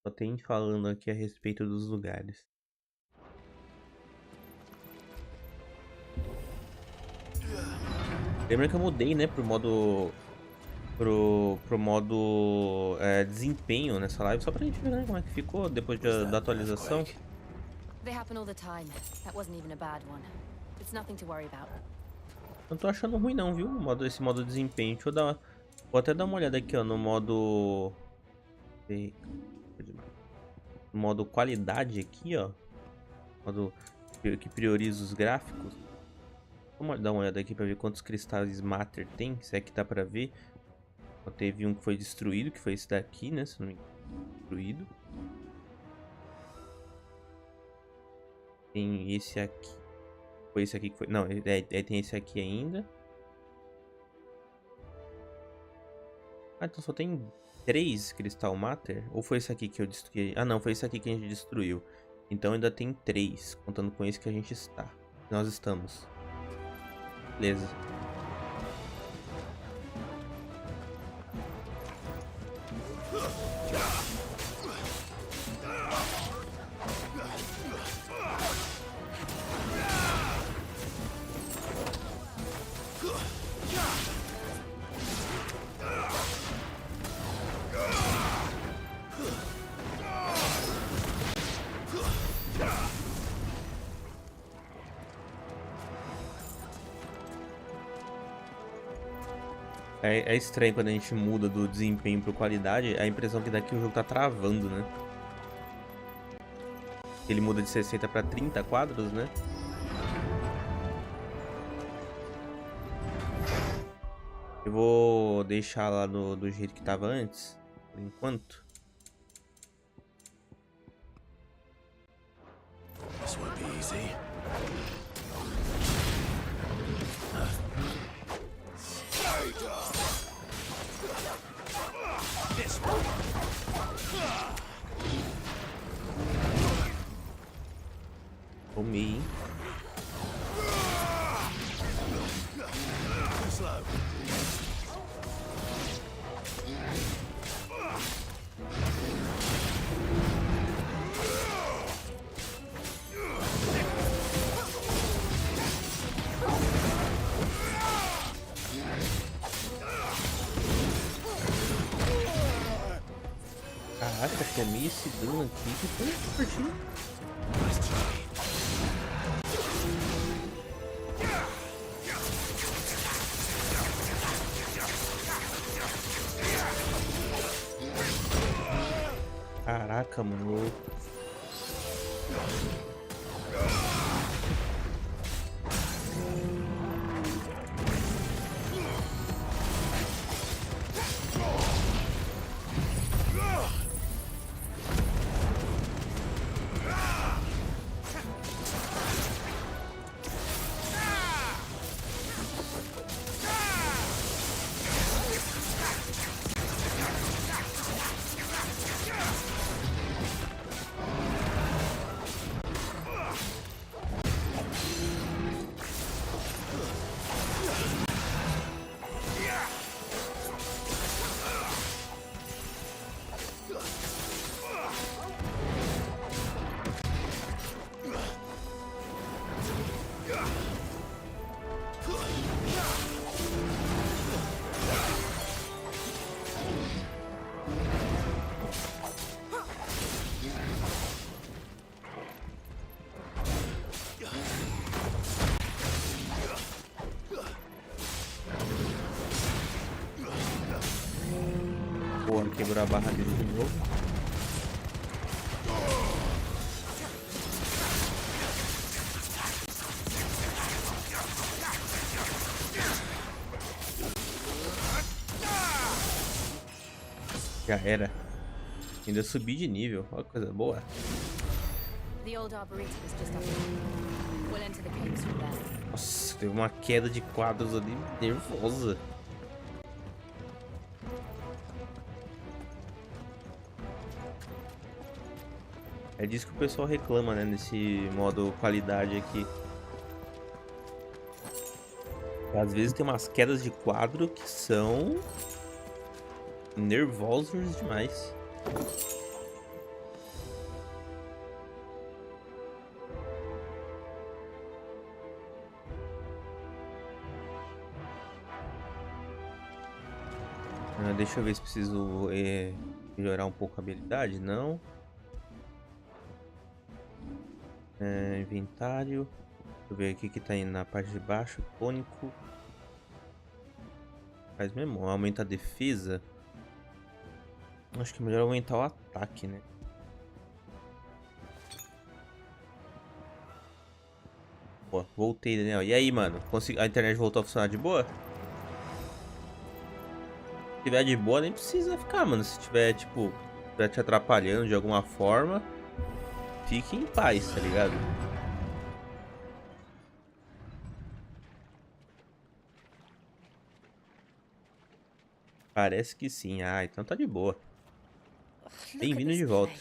Só tem falando aqui a respeito dos lugares. Lembra que eu mudei, né, pro modo desempenho nessa live, só pra gente ver, né, como é que ficou depois da atualização. They happen all the time. That wasn't even a bad one. It's nothing to worry about. Não tô achando ruim não, viu? Esse modo desempenho. Deixa eu dar vou até dar uma olhada aqui, ó, no modo qualidade aqui, ó. Modo que prioriza os gráficos. Vamos dar uma olhada aqui pra ver quantos cristais Matter tem, se é que dá pra ver. Ó, teve um que foi destruído, que foi esse daqui, né? Se não me engano, destruído. Tem esse aqui. Foi esse aqui que foi... Não, tem esse aqui ainda. Ah, então só tem 3 cristal Matter? Ou foi esse aqui que eu destruí? Ah, não, foi esse aqui que a gente destruiu. Então ainda tem 3, contando com esse que a gente está. Nós estamos. Beleza. É estranho quando a gente muda do desempenho para qualidade, a impressão que daqui o jogo tá travando, né? Ele muda de 60 para 30 quadros, né? Eu vou deixar lá do jeito que tava antes, por enquanto. easy. This one. Comi, hein? Slow. Caraca, tomei esse dano aqui que foi fortinho. Caraca, mano. Porra, quebrou a barra dele de novo. Já era. Ainda subi de nível. Olha que coisa boa. Nossa, teve uma queda de quadros ali nervosa. É disso que o pessoal reclama, né, nesse modo qualidade aqui. Às vezes tem umas quedas de quadro que são nervosos demais. Deixa eu ver se preciso melhorar um pouco a habilidade. Não. Inventário. Deixa eu ver aqui que tá indo na parte de baixo. Tônico. Faz mesmo. Aumenta a defesa. Acho que é melhor aumentar o ataque, né? Pô, voltei, Daniel. E aí, mano? A internet voltou a funcionar de boa? Se tiver de boa, nem precisa ficar, mano. Se tiver, tipo, te atrapalhando de alguma forma, fique em paz, tá ligado? Parece que sim. Ah, então tá de boa. Bem-vindo de volta.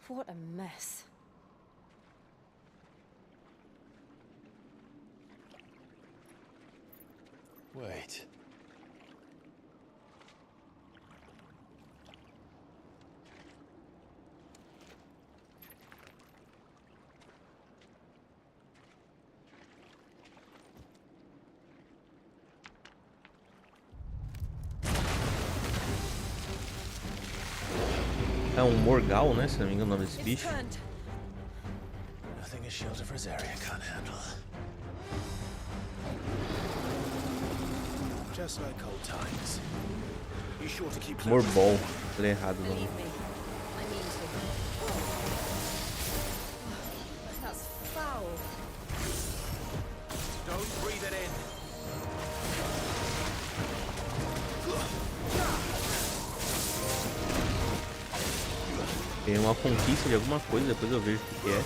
What a mess. Wait. É um Morgal, né? Se não me engano o nome desse bicho. Nothing a shield of Rosaria can't handle. Just like old times. You sure to keep Morbol. Falei errado o nome. That's foul. Don't breathe it in. Tem uma conquista de alguma coisa, depois eu vejo o que é.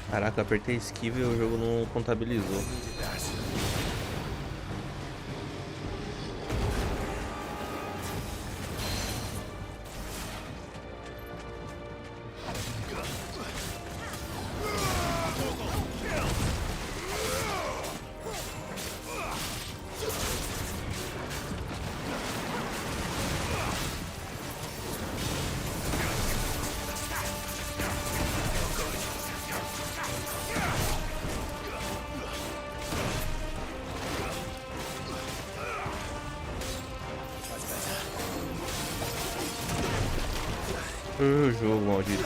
Caraca, eu apertei esquiva e o jogo não contabilizou. O jogo maldito.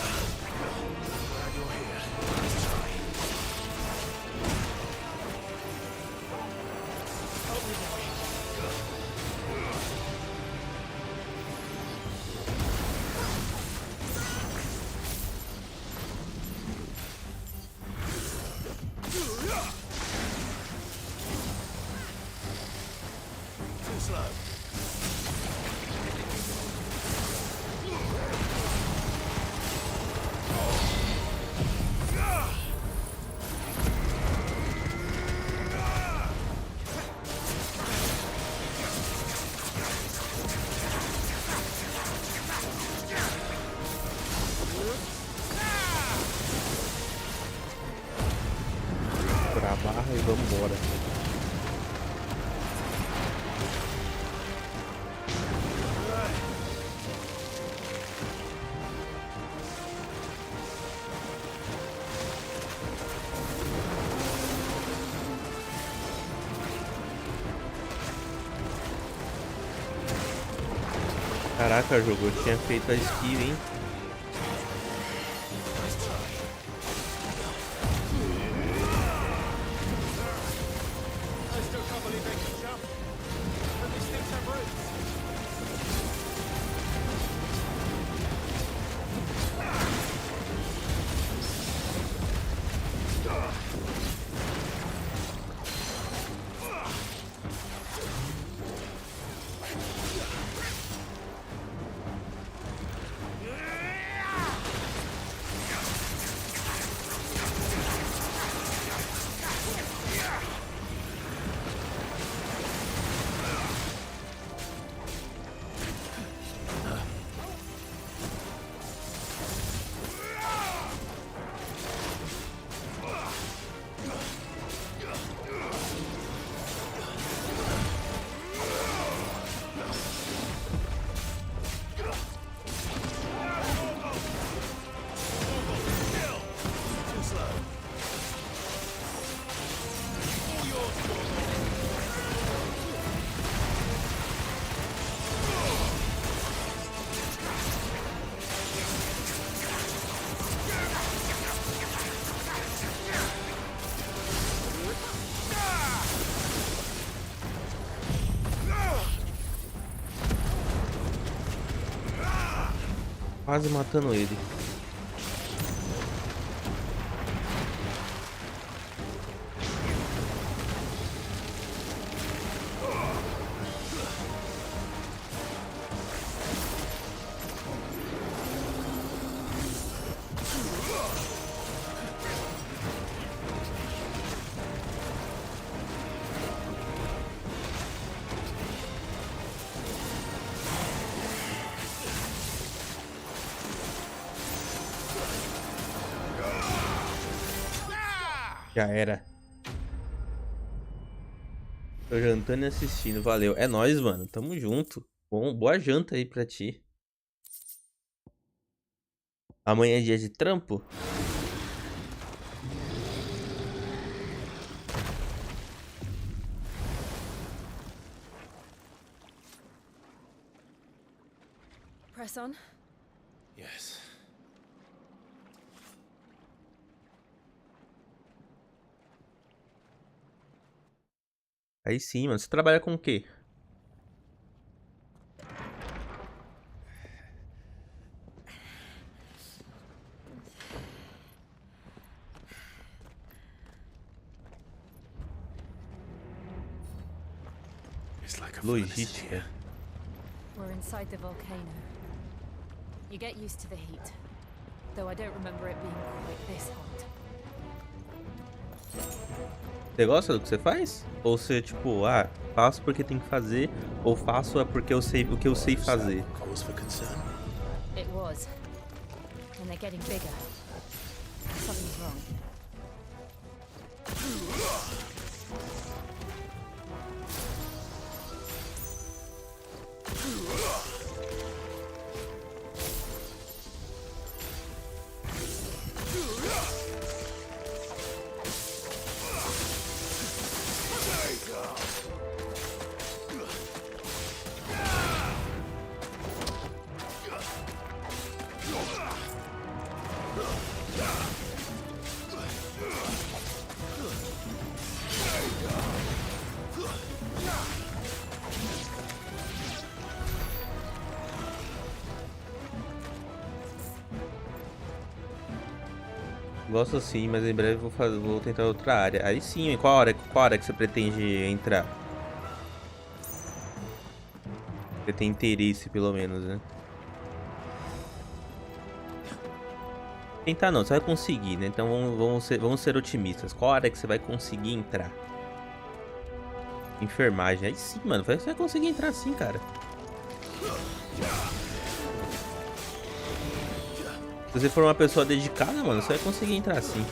Pra barra e vamos embora. Caraca, jogo, eu tinha feito a esquiva, hein? Quase matando ele. Já era. Tô jantando e assistindo, valeu. É nóis, mano, tamo junto. Bom, boa janta aí pra ti. Amanhã é dia de trampo? Press on. Yes. Aí sim, mano. Você trabalha com o quê? It's like a furnace in Logística. here. We're inside the volcano. You get used to the heat, though I don't remember it being quite this hot. Você gosta do que você faz? Ou você, tipo, ah, faço porque tem que fazer, ou faço é porque eu sei o que eu sei fazer? Cause for concern? It was. And they're getting bigger. Something's wrong. Gosto sim, mas em breve vou tentar outra área. Aí sim, em qual hora que você pretende entrar? Você tem interesse, pelo menos, né? Tentar não, você vai conseguir, né? Então vamos ser otimistas. Qual hora que você vai conseguir entrar? Enfermagem. Aí sim, mano. Você vai conseguir entrar sim, cara. Se você for uma pessoa dedicada, mano, você vai conseguir entrar sim.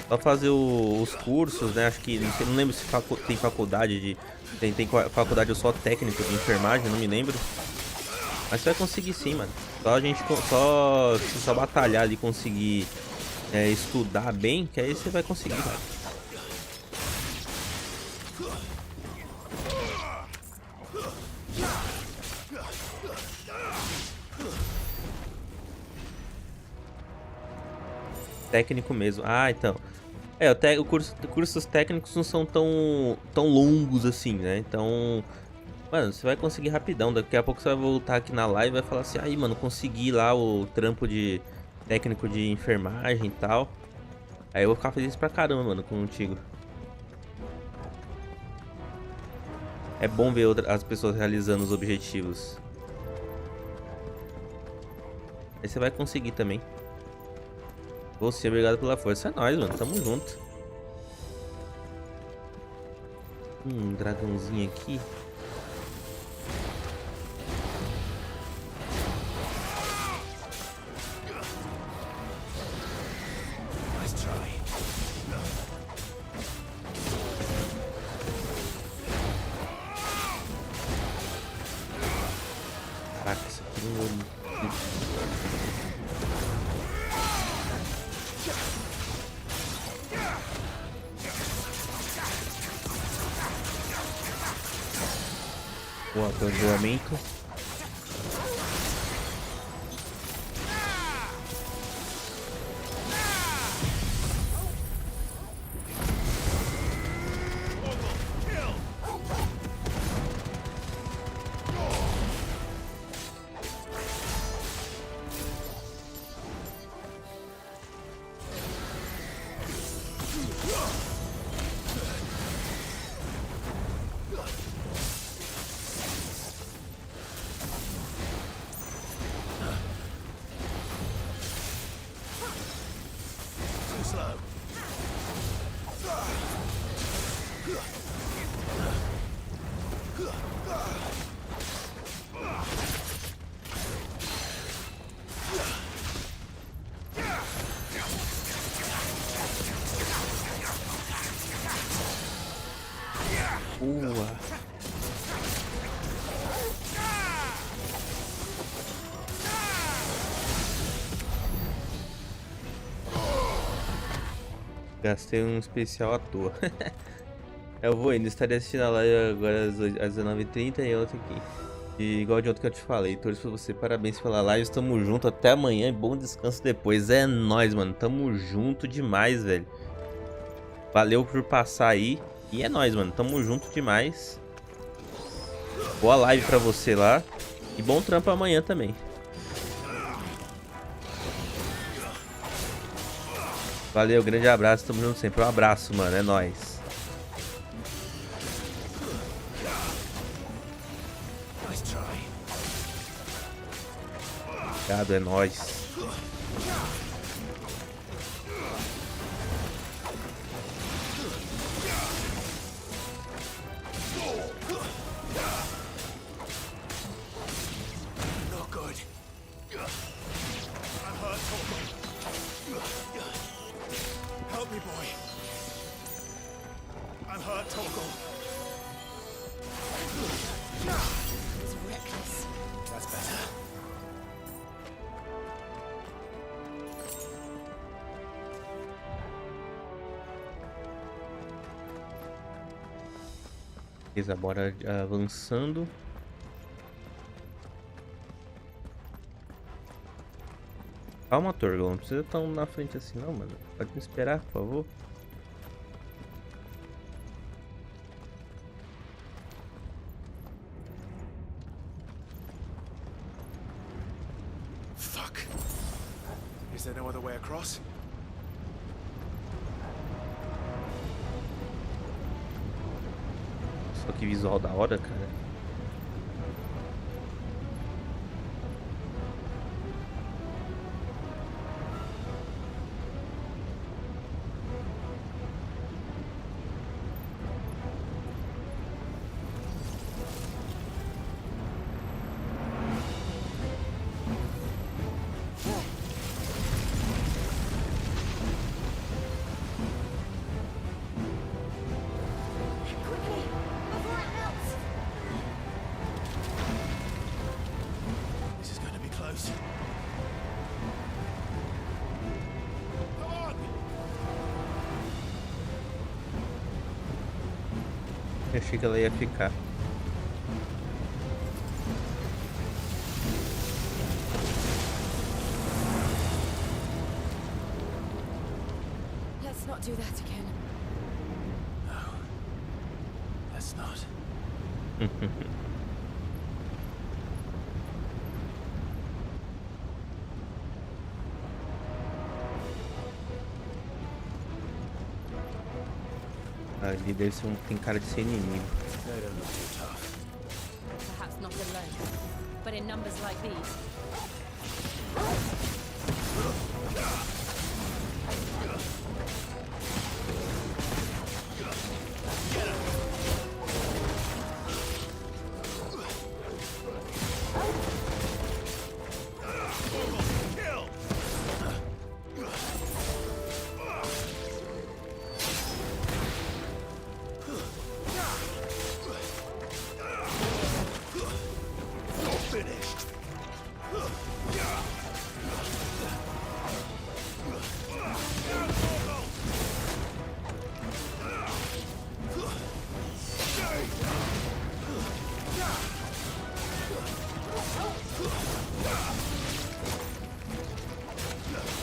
Só fazer os cursos, né? Acho que, não lembro se tem faculdade de... Tem faculdade ou só técnico de enfermagem, não me lembro. Mas você vai conseguir sim, mano. Só a gente só batalhar ali, conseguir estudar bem, que aí você vai conseguir, cara. Técnico mesmo. Ah, então. Cursos técnicos não são tão longos assim, né? Então, mano, você vai conseguir rapidão. Daqui a pouco você vai voltar aqui na live e vai falar assim: aí, mano, consegui lá o trampo de técnico de enfermagem e tal. Aí eu vou ficar feliz pra caramba, mano, contigo. É bom ver as pessoas realizando os objetivos. Aí você vai conseguir também. Você, obrigado pela força. É nóis, mano. Tamo junto. Dragãozinho aqui. Caraca, isso aqui não... O atordoamento. Gastei um especial à toa. Eu vou indo, estarei assistindo a live agora às 19h30 e outra aqui. E igual de outro que eu te falei, torço pra você, parabéns pela live, tamo junto, até amanhã e bom descanso depois. É nóis, mano, tamo junto demais, velho. Valeu por passar aí e é nóis, mano, tamo junto demais. Boa live pra você lá e bom trampo amanhã também. Valeu, grande abraço, tamo junto sempre. Um abraço, mano, é nóis. Obrigado, é nóis. Help me, boy. I'm hurt, Torgal. It was reckless. That's better. Beleza, bora avançando. Calma, Torgal, não precisa tão na frente assim não, mano. Pode me esperar, por favor. Fuck. Is there no other way across? Só que visual da hora, cara. This is going to be close. Come on! Eu achei que ela ia ficar. Let's not do that again. No. Let's not. Ali deve ser tem cara de ser inimigo. They don't look too tough. Perhaps not alone, but in numbers like these.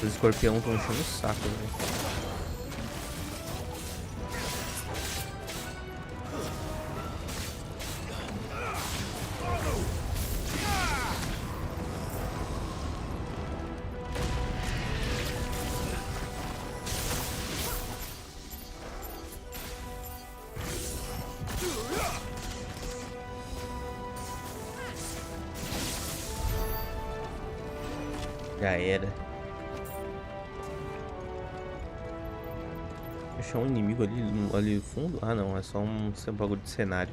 Os escorpião estão enchendo o saco, velho. Já era. Achar um inimigo ali no fundo? Ah não, é só um bagulho de cenário.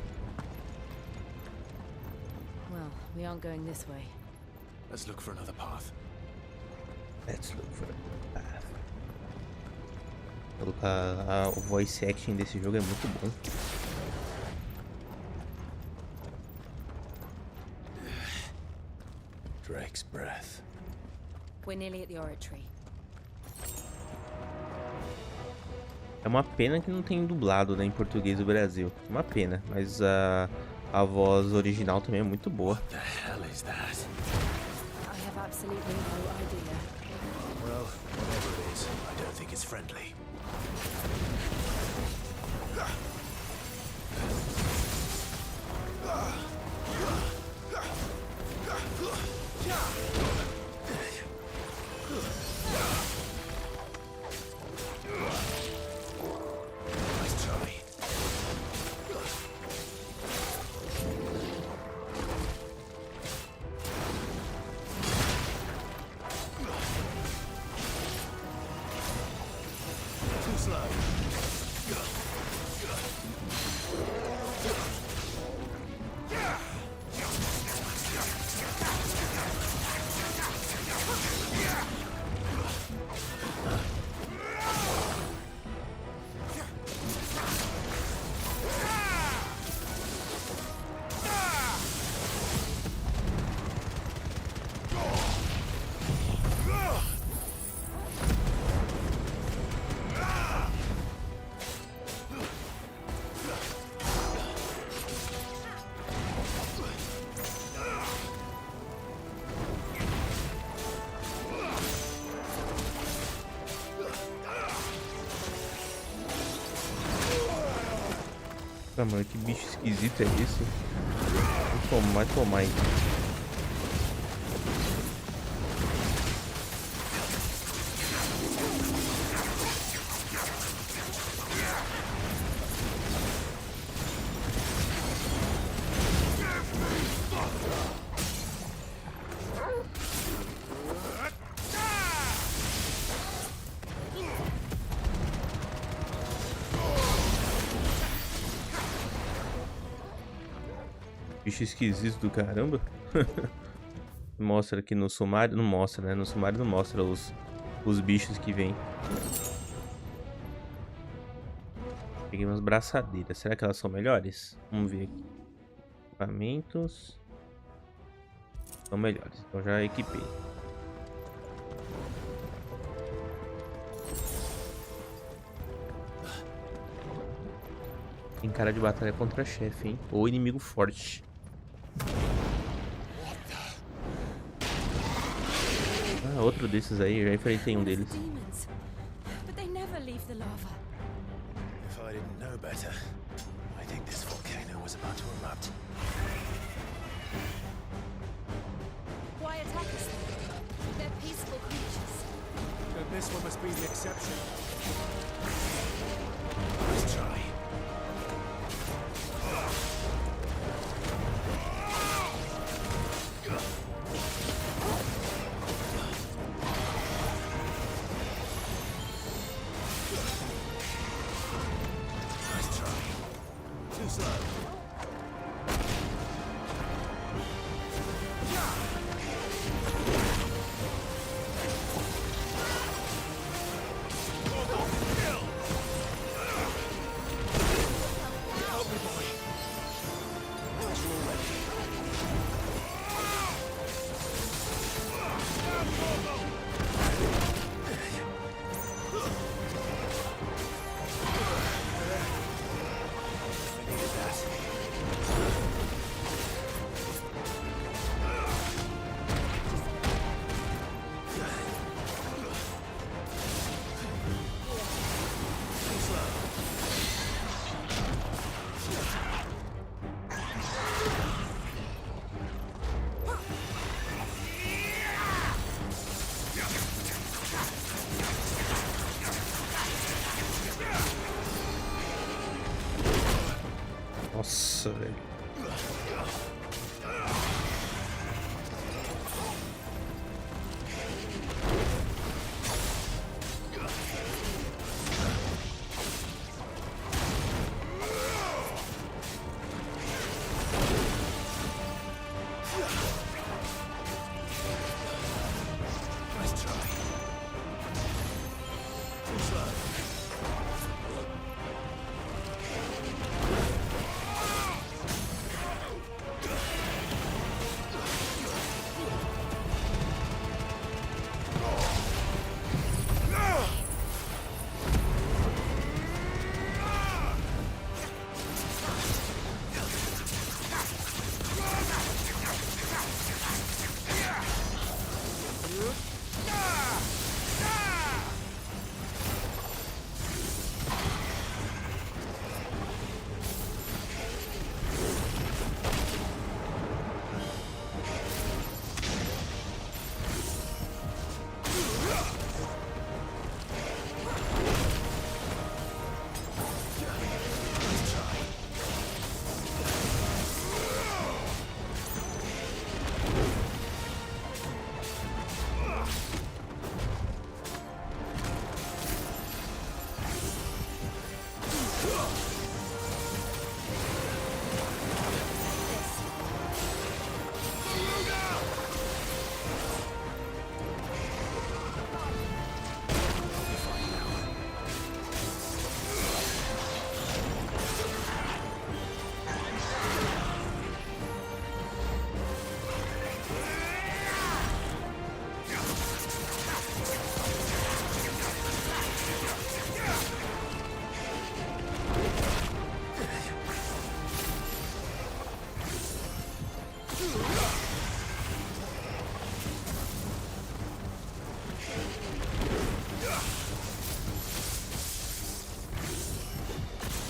Well, we aren't going this way. Let's look for another path. Let's look for a path. O voice acting desse jogo é muito bom. Drake's breath. We're nearly at the oratory. É uma pena que não tem dublado, né, em português do Brasil. Uma pena, mas a voz original também é muito boa. What the hell is that? I have absolutely no idea. Well, whatever it is, I don't think it's friendly. Nice try. Too slow. Ah, mano, que bicho esquisito é esse? Vai tomar aí. Bicho esquisito do caramba. Mostra aqui no sumário. Não mostra, né? No sumário não mostra os bichos que vem. Peguei umas braçadeiras. Será que elas são melhores? Vamos ver aqui. Equipamentos. São melhores. Então já equipei. Tem cara de batalha contra chefe, hein? Ou inimigo forte. Ah, outro desses aí, já enfrentei um deles. Demons. But they never leave the lava. If I didn't know better, I think this volcano was about to erupt. Why attack us then? They're peaceful creatures. Then this one must be the exception. Nice try. Nice try. Too slow. Nossa, velho. Nice try. Too slow.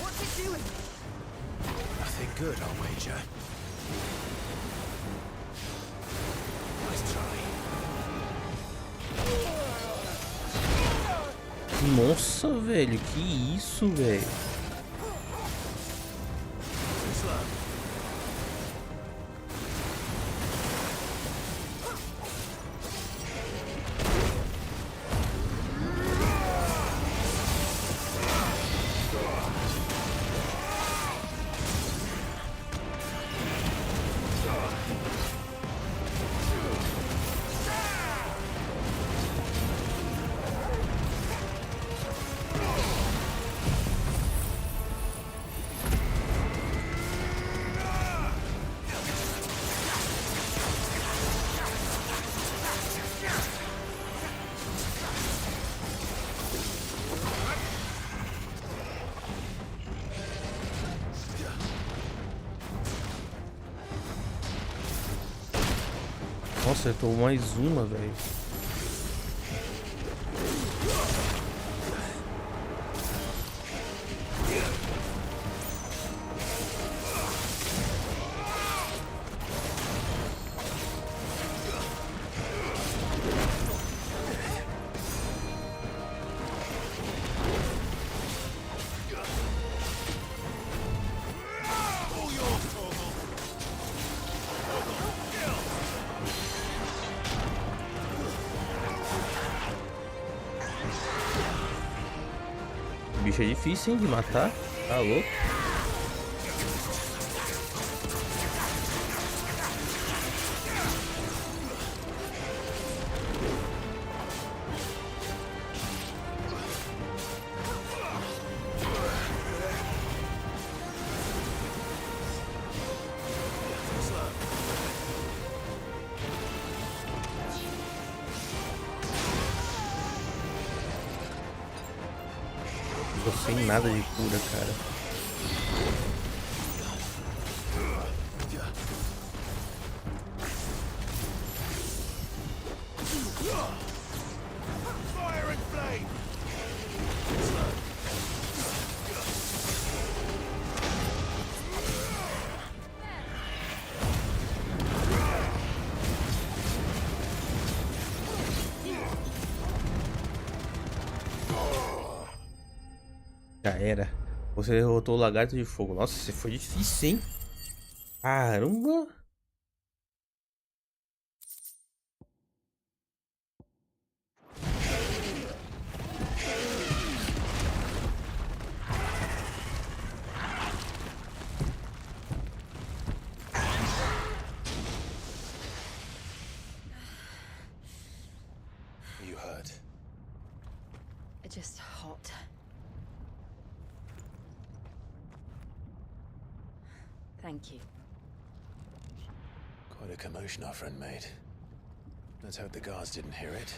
What's it doing? Nothing good, I'll wager. Nice try. Nossa, velho, que isso, velho? Nossa, acertou mais uma, velho. O bicho é difícil, hein, de matar. Tá louco? Tô sem nada de cura, cara. Já era. Você derrotou o lagarto de fogo. Nossa, isso foi difícil, hein? Caramba! You hurt. Just hot. Thank you. Quite a commotion our friend made. Let's hope the guards didn't hear it.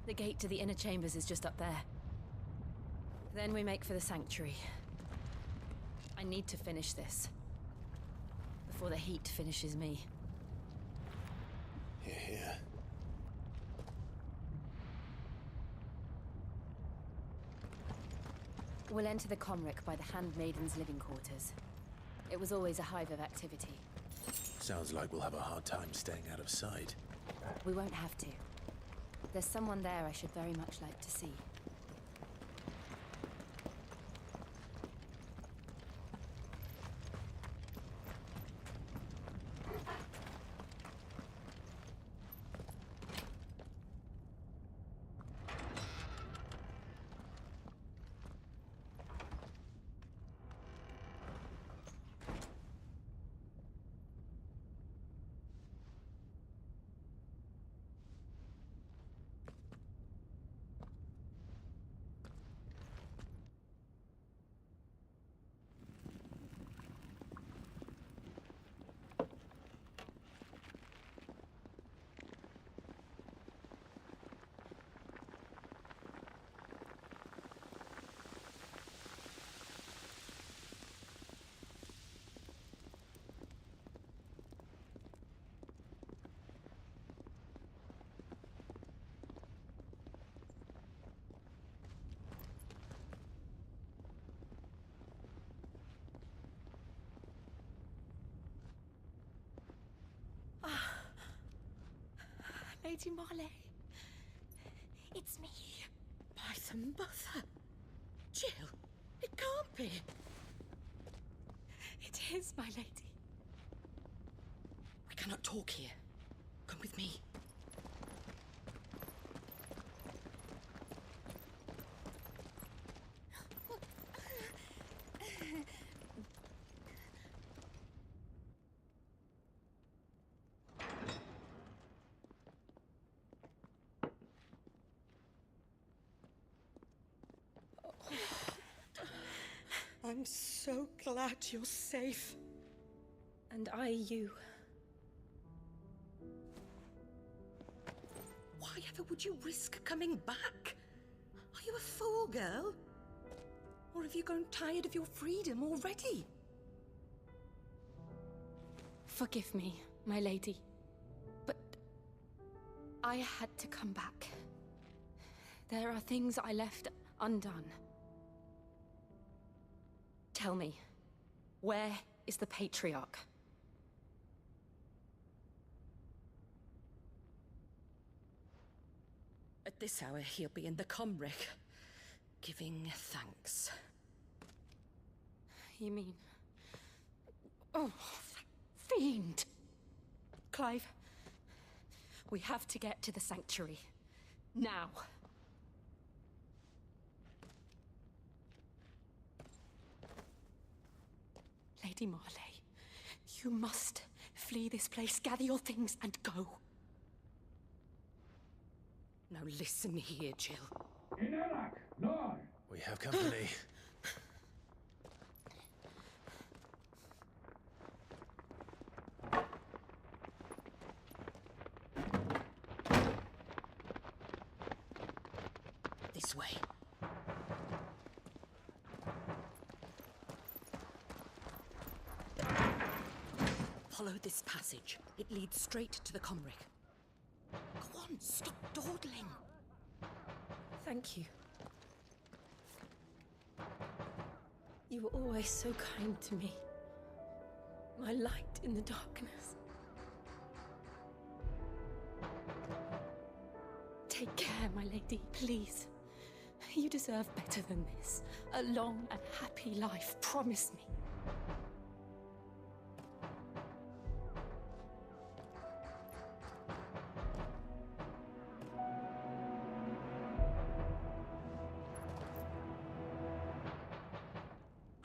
The gate to the inner chambers is just up there. Then we make for the sanctuary. I need to finish this before the heat finishes me. Here, here. We'll enter the Comric by the Handmaiden's living quarters. It was always a hive of activity. Sounds like we'll have a hard time staying out of sight. We won't have to. There's someone there I should very much like to see. Lady Marley. It's me. By the mother. Jill, it can't be. It is, my lady. We cannot talk here. Come with me. I'm so glad you're safe. And I you. Why ever would you risk coming back? Are you a fool, girl? Or have you grown tired of your freedom already? Forgive me, my lady. But I had to come back. There are things I left undone. Tell me, where is the Patriarch? At this hour, he'll be in the Comric, giving thanks. You mean... Oh, that fiend! Clive, we have to get to the sanctuary. Now. Lady Marley, you must flee this place, gather your things, and go. Now listen here, Jill. We have company. This way. Follow this passage. It leads straight to the Comric. Go on, stop dawdling. Thank you. You were always so kind to me. My light in the darkness. Take care, my lady, please. You deserve better than this. A long and happy life, promise me.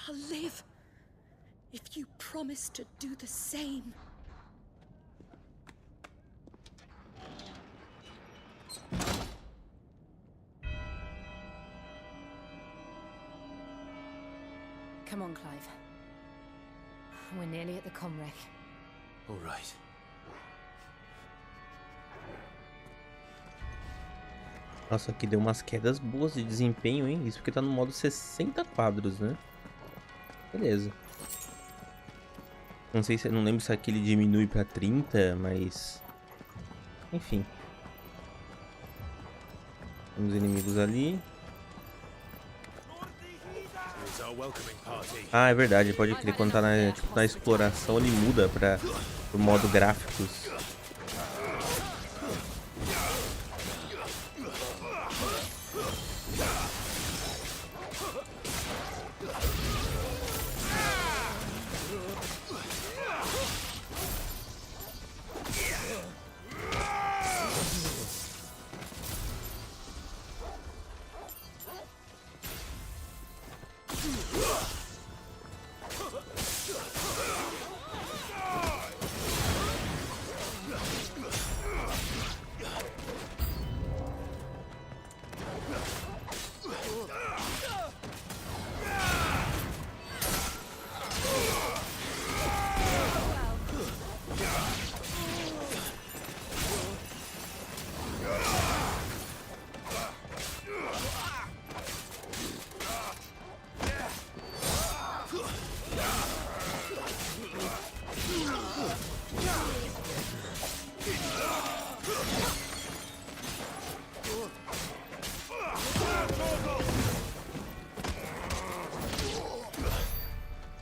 I'll live if you promise to do the same. Come on, Clive. We're nearly at the Comric. All right. Nossa, aqui deu umas quedas boas de desempenho, hein? Isso porque tá no modo 60 quadros, né? Beleza. Não sei se... Não lembro se aquele diminui pra 30, mas... Enfim. Temos inimigos ali. Ah, é verdade. Pode crer. Quando tá na, tipo, na exploração, ele muda para o modo gráficos.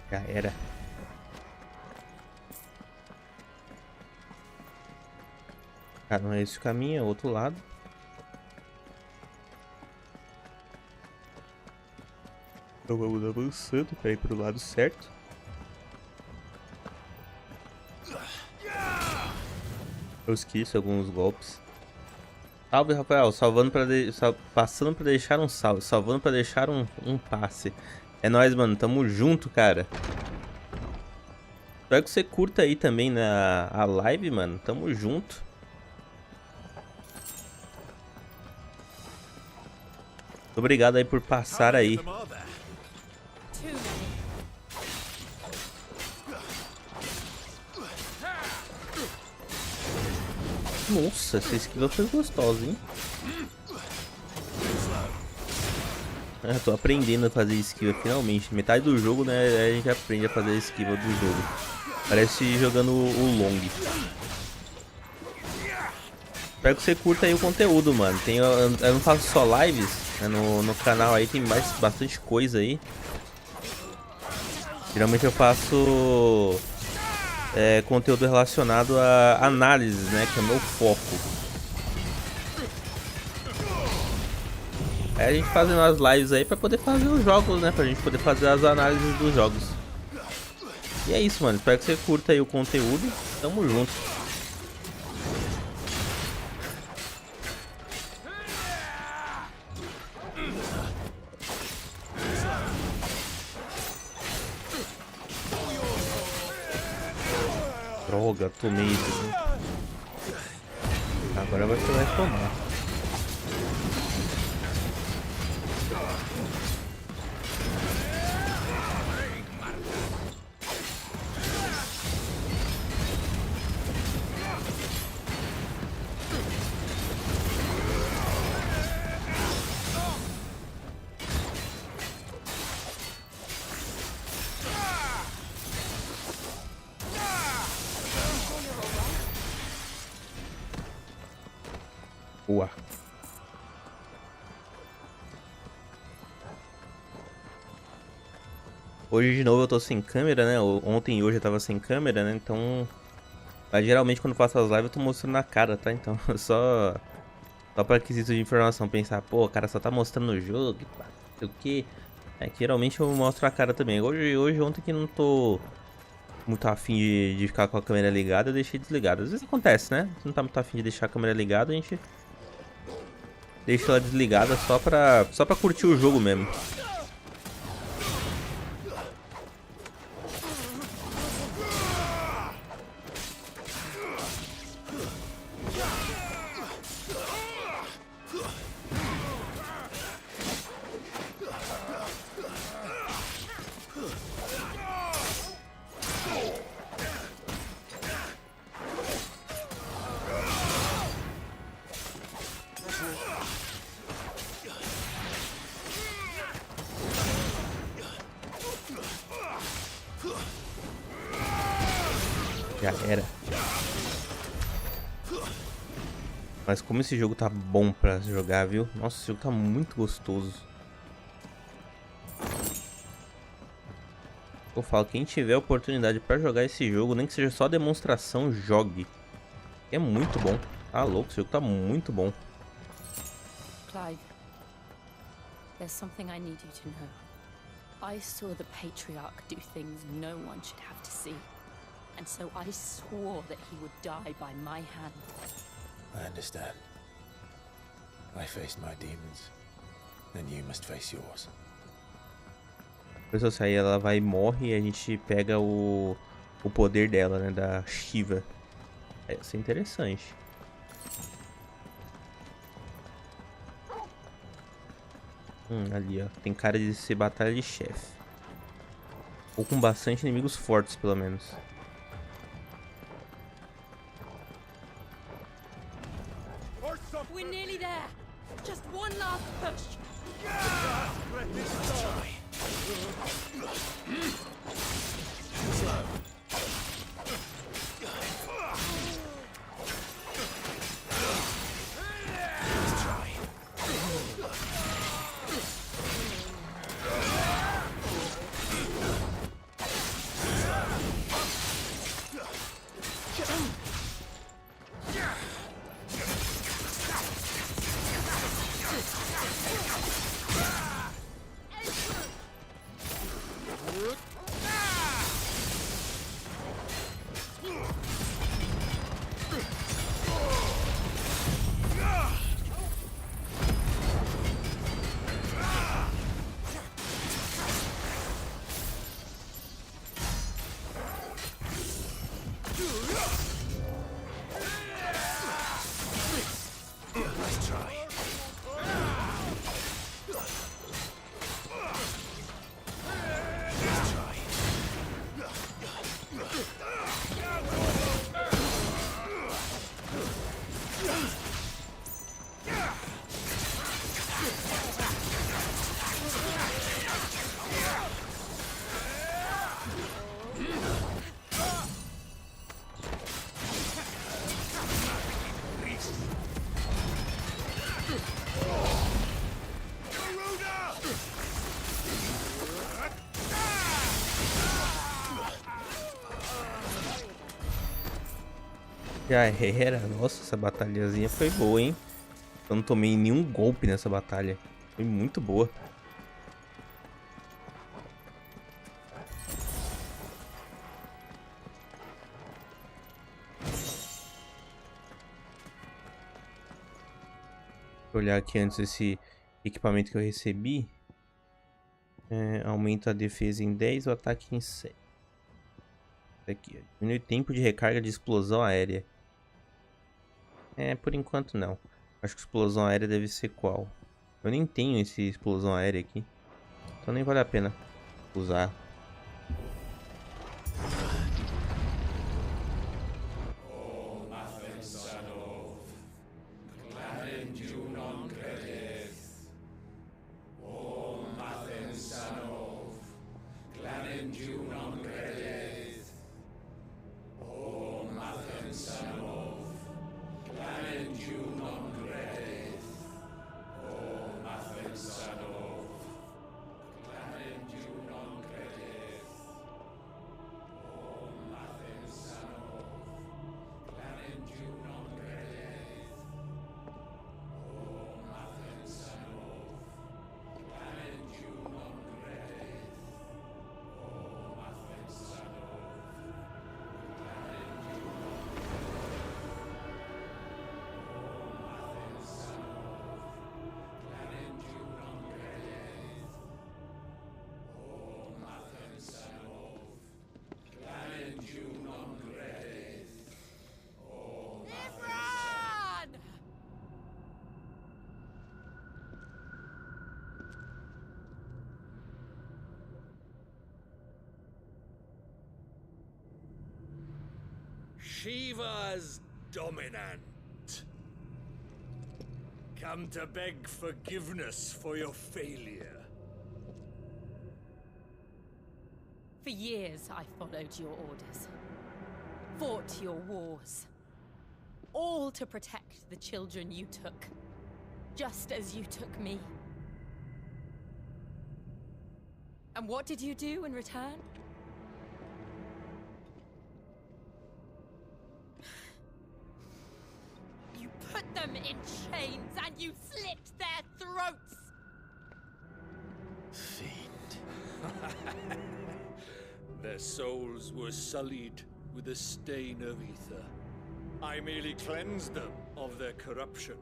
Já era. Ah, não é esse o caminho, é o outro lado. Então vamos avançando para ir pro lado certo. Eu esqueço alguns golpes. Salve, Rafael. Salvando para passando para deixar um salve. Salvando para deixar um passe. É nóis, mano. Tamo junto, cara. Espero que você curta aí também a live, mano. Tamo junto. Muito obrigado aí por passar aí. Nossa, essa esquiva foi gostosa, hein? Eu tô aprendendo a fazer esquiva finalmente. Metade do jogo, né, a gente aprende a fazer a esquiva do jogo. Parece jogando o long. Espero que você curta aí o conteúdo, mano. Eu não faço só lives, né, no canal aí tem bastante coisa aí. Geralmente eu faço conteúdo relacionado a análises, né, que é o meu foco. Aí a gente fazendo as lives aí pra poder fazer os jogos, né, pra gente poder fazer as análises dos jogos. E é isso, mano. Espero que você curta aí o conteúdo. Tamo junto. Droga, tomei isso. Agora você vai tomar. Boa. Hoje de novo eu tô sem câmera, né? Ontem e hoje eu tava sem câmera, né? Então... Mas geralmente quando eu faço as lives eu tô mostrando na cara, tá? Então só pra aquisito de informação. Pensar, pô, o cara só tá mostrando no jogo, não sei o que. É que geralmente eu mostro a cara também. Ontem que não tô muito afim de ficar com a câmera ligada, eu deixei desligada. Às vezes acontece, né? Se não tá muito afim de deixar a câmera ligada, a gente... deixa ela desligada só pra curtir o jogo mesmo. Já era. Mas como esse jogo tá bom pra jogar, viu? Nossa, esse jogo tá muito gostoso. Eu falo, quem tiver oportunidade pra jogar esse jogo, nem que seja só demonstração, jogue. É muito bom. Tá louco, esse jogo tá muito bom. Clive, there's something I need you to know. I saw the Patriarch do things no one should have to see. And so I swore that he would die by my hand. I understand. I faced my demons, and you must face yours. Depois aí ela vai e morre e a gente pega o poder dela, né, da Shiva. Isso é interessante. Ali, ó. Tem cara de ser batalha de chefe. Ou com bastante inimigos fortes, pelo menos. We're nearly there. Just one last push. Let's try. Já era. Nossa, essa batalhazinha foi boa, hein? Eu não tomei nenhum golpe nessa batalha. Foi muito boa. Vou olhar aqui antes esse equipamento que eu recebi. Aumenta a defesa em 10 ou ataque em 7. Aqui, diminui o tempo de recarga de explosão aérea. Por enquanto não. Acho que explosão aérea deve ser qual? Eu nem tenho esse explosão aérea aqui. Então nem vale a pena usar. Shiva's dominant. Come to beg forgiveness for your failure. For years, I followed your orders, fought your wars, all to protect the children you took, just as you took me. And what did you do in return? You put them in chains and you slit their throats! Fiend. Their souls were sullied with the stain of ether. I merely cleansed them of their corruption.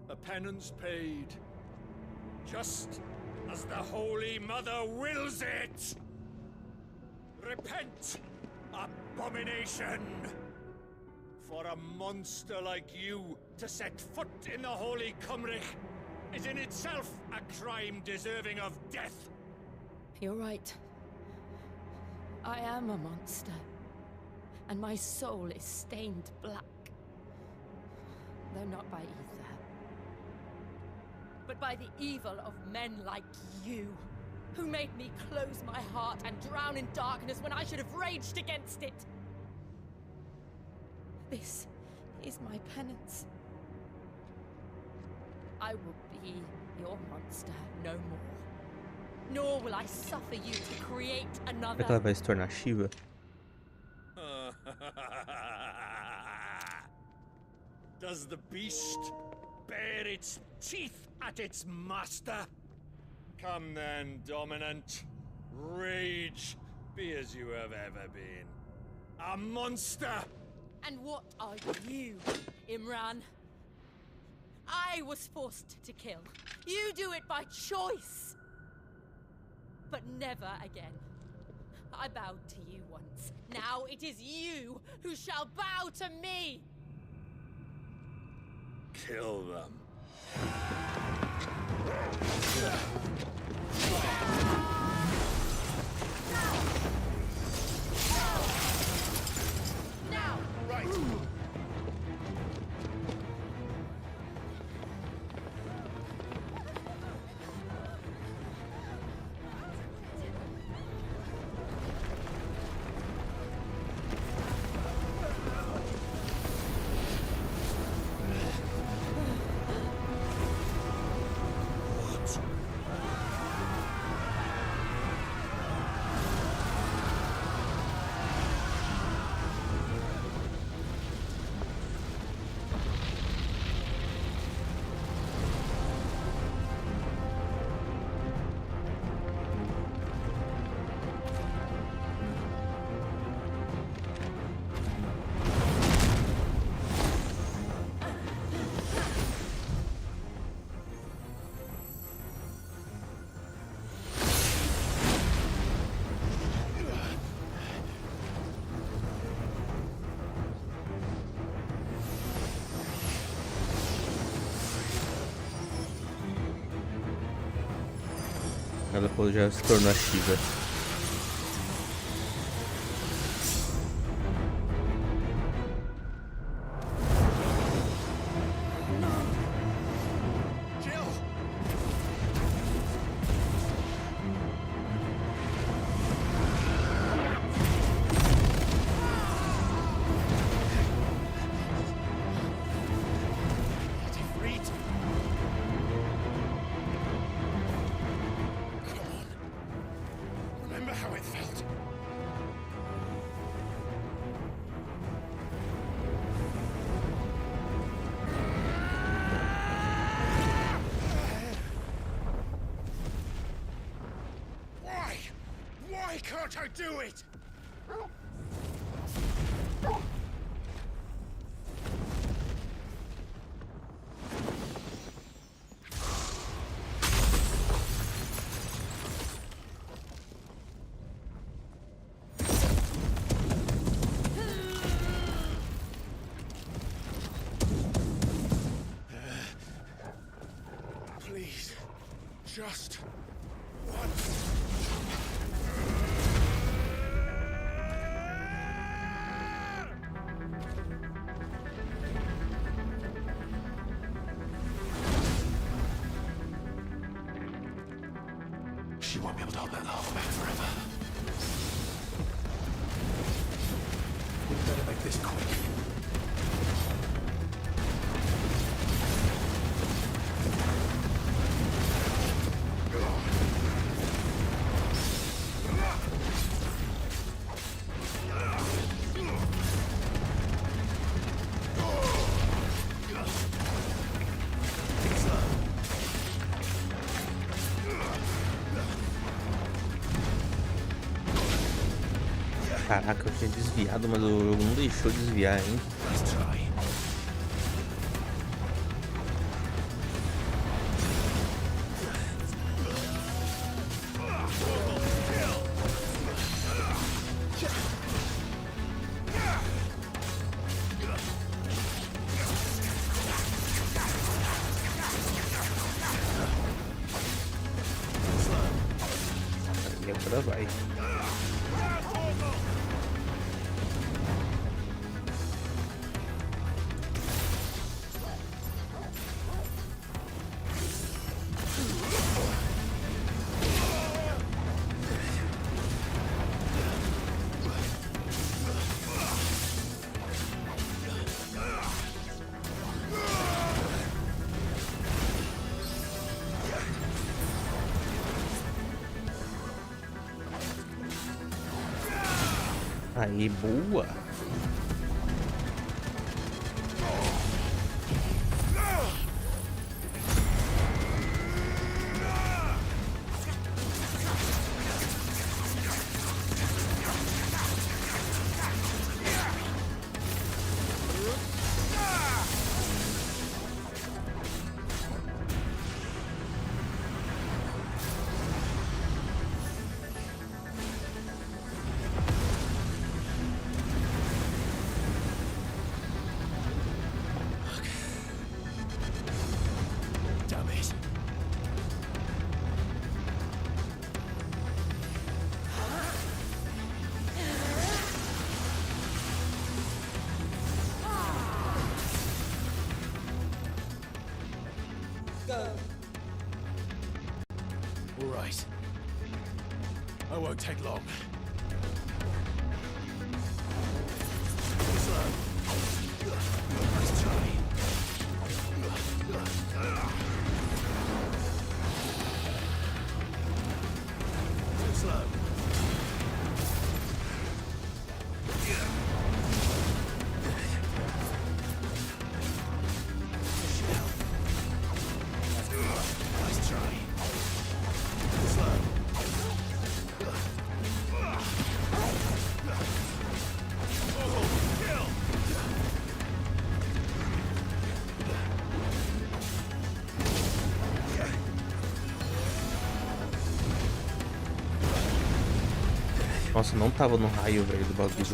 A penance paid, just as the Holy Mother wills it! Repent, abomination! For a monster like you to set foot in the Holy Cymric is in itself a crime deserving of death. You're right. I am a monster, and my soul is stained black. Though not by ether, but by the evil of men like you, who made me close my heart and drown in darkness when I should have raged against it. This is my penance. I will be your monster no more. Nor will I suffer you to create another. Será que ela vai se tornar Shiva? Does the beast bare its teeth at its master? Come then, dominant. Rage, be as you have ever been. A monster! And what are you, Imran? I was forced to kill. You do it by choice. But never again. I bowed to you once. Now it is you who shall bow to me! Kill them. Now! Right. Ela depois já se tornou a Shiva. Remember how it felt? Why? Why can't I do it? Please, just once. She won't be able to hold that lava back forever. We better make this quick. Caraca, eu tinha desviado, mas o jogo não deixou desviar, hein? E agora vai. Aí, boa. All right. I won't take long. Nice try. Too slow. Nice try. Too slow. Nossa, não tava no raio, velho, do bagulho.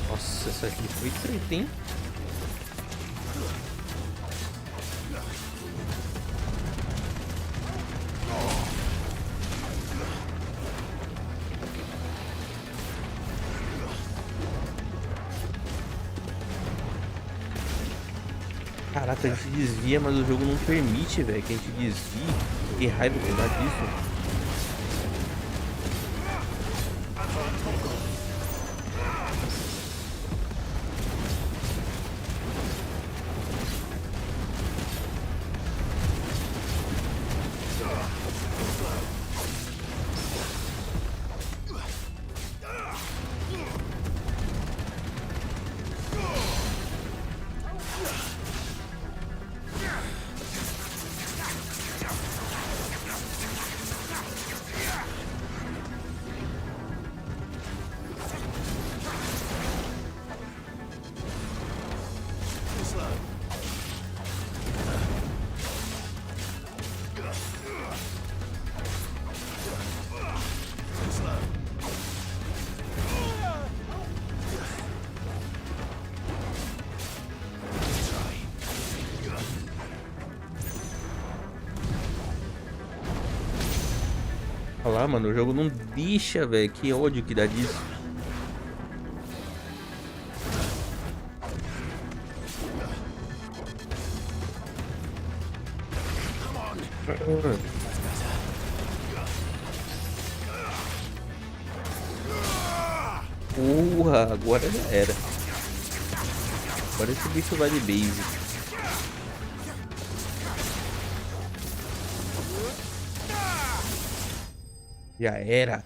Nossa, essa aqui foi treta, hein? Caraca, a gente desvia, mas o jogo não permite, velho, que a gente desvie. Que raiva que dá disso. Olha lá, mano, o jogo não deixa, velho. Que ódio que dá disso. Agora já era. Agora esse bicho vai de base. Já era.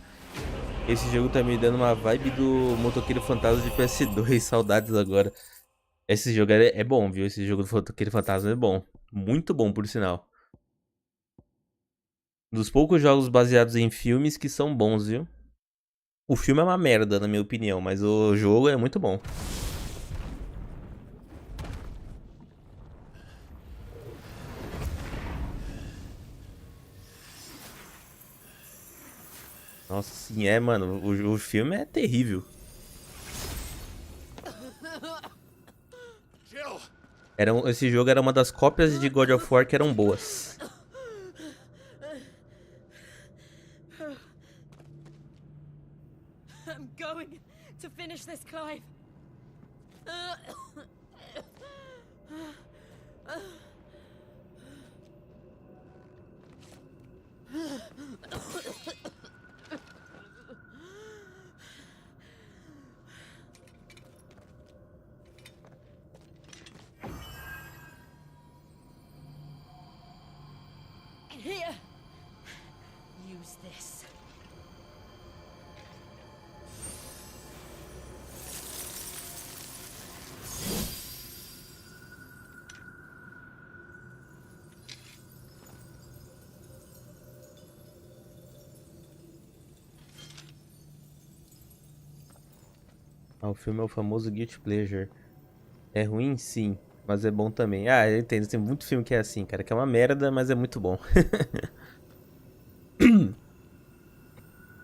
Esse jogo tá me dando uma vibe do Motoqueiro Fantasma de PS2. Saudades agora. Esse jogo é bom, viu? Esse jogo do Aquele Fantasma é bom. Muito bom, por sinal. Dos poucos jogos baseados em filmes que são bons, viu? O filme é uma merda, na minha opinião, mas o jogo é muito bom. Nossa, sim, mano. O filme é terrível. Esse jogo era uma das cópias de God of War que eram boas. I'm going to finish this, Clive. Here. Use this. O filme é o famoso guilty pleasure. É ruim, sim, mas é bom também. Ah, eu entendo, tem muito filme que é assim, cara, que é uma merda, mas é muito bom.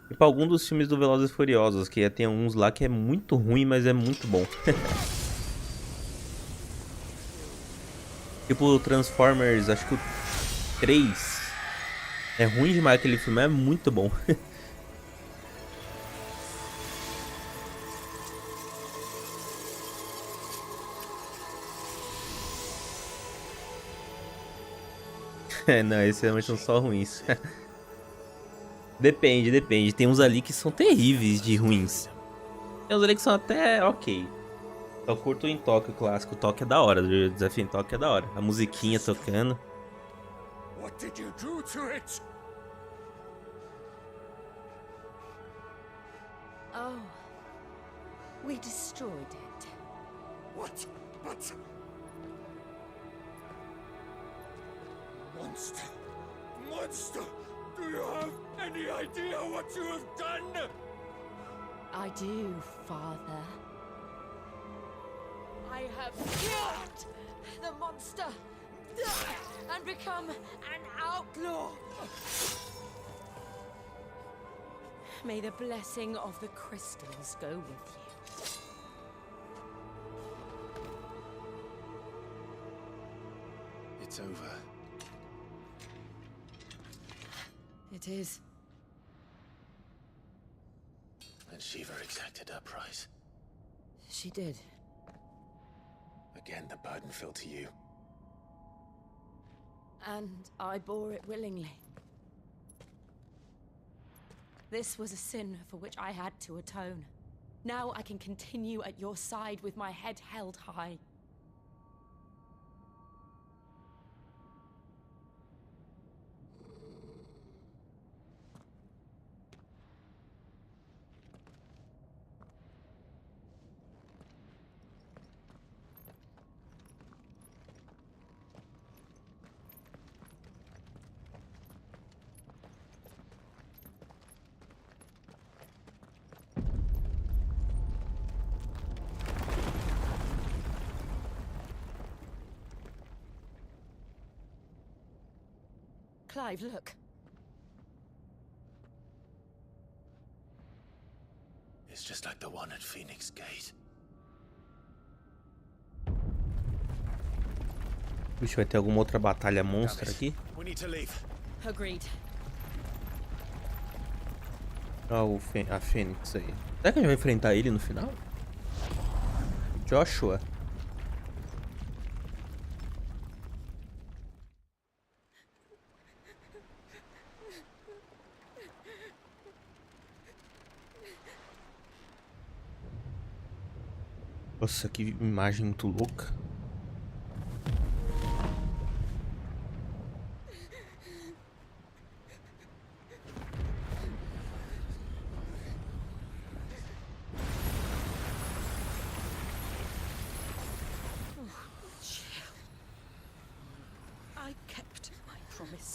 Tipo algum dos filmes do Velozes e Furiosos, que tem uns lá que é muito ruim, mas é muito bom. Tipo o Transformers, acho que o 3. É ruim demais aquele filme, é muito bom. Não, esses realmente são só ruins. Depende. Tem uns ali que são terríveis de ruins. Tem uns ali que são até ok. Só curto em Tóquio, clássico. O Tóquio é da hora, o desafio em Tóquio é da hora. A musiquinha tocando. What did you do to it? Oh, we destroyed it. What? But... Monster! Monster! Do you have any idea what you have done? I do, Father. I have killed the monster and become an outlaw. May the blessing of the crystals go with you. It's over. It is. And Shiva exacted her price. She did. Again, the burden fell to you. And I bore it willingly. This was a sin for which I had to atone. Now I can continue at your side with my head held high. Clive, look. It's just like the one at Phoenix Gate. Vixe, vai ter alguma outra batalha monstra aqui? We need to leave. Agreed. Ah, a Fênix aí. Será que a gente vai enfrentar ele no final? Joshua. Nossa, que imagem muito louca.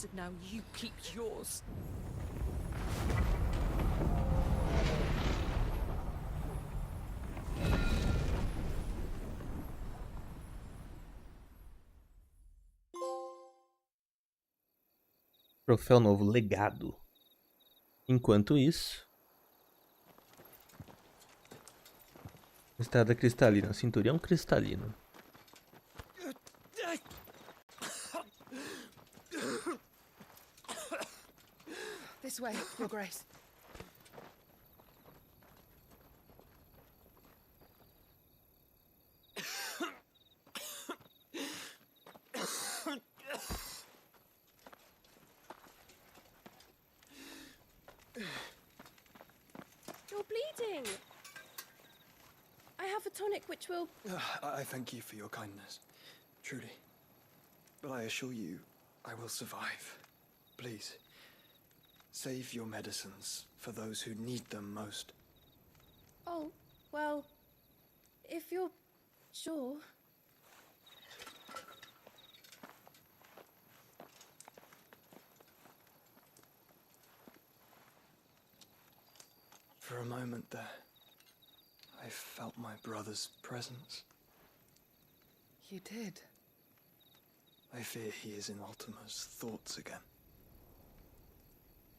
so now you keep yours. Troféu novo, legado. Enquanto isso, estrada cristalina, cinturão cristalino. This way, Your Grace. You're bleeding. I have a tonic which will... I thank you for your kindness, truly. But I assure you, I will survive. Please, save your medicines for those who need them most. Oh, well, if you're sure. For a moment there, I felt my brother's presence. You did? I fear he is in Ultima's thoughts again.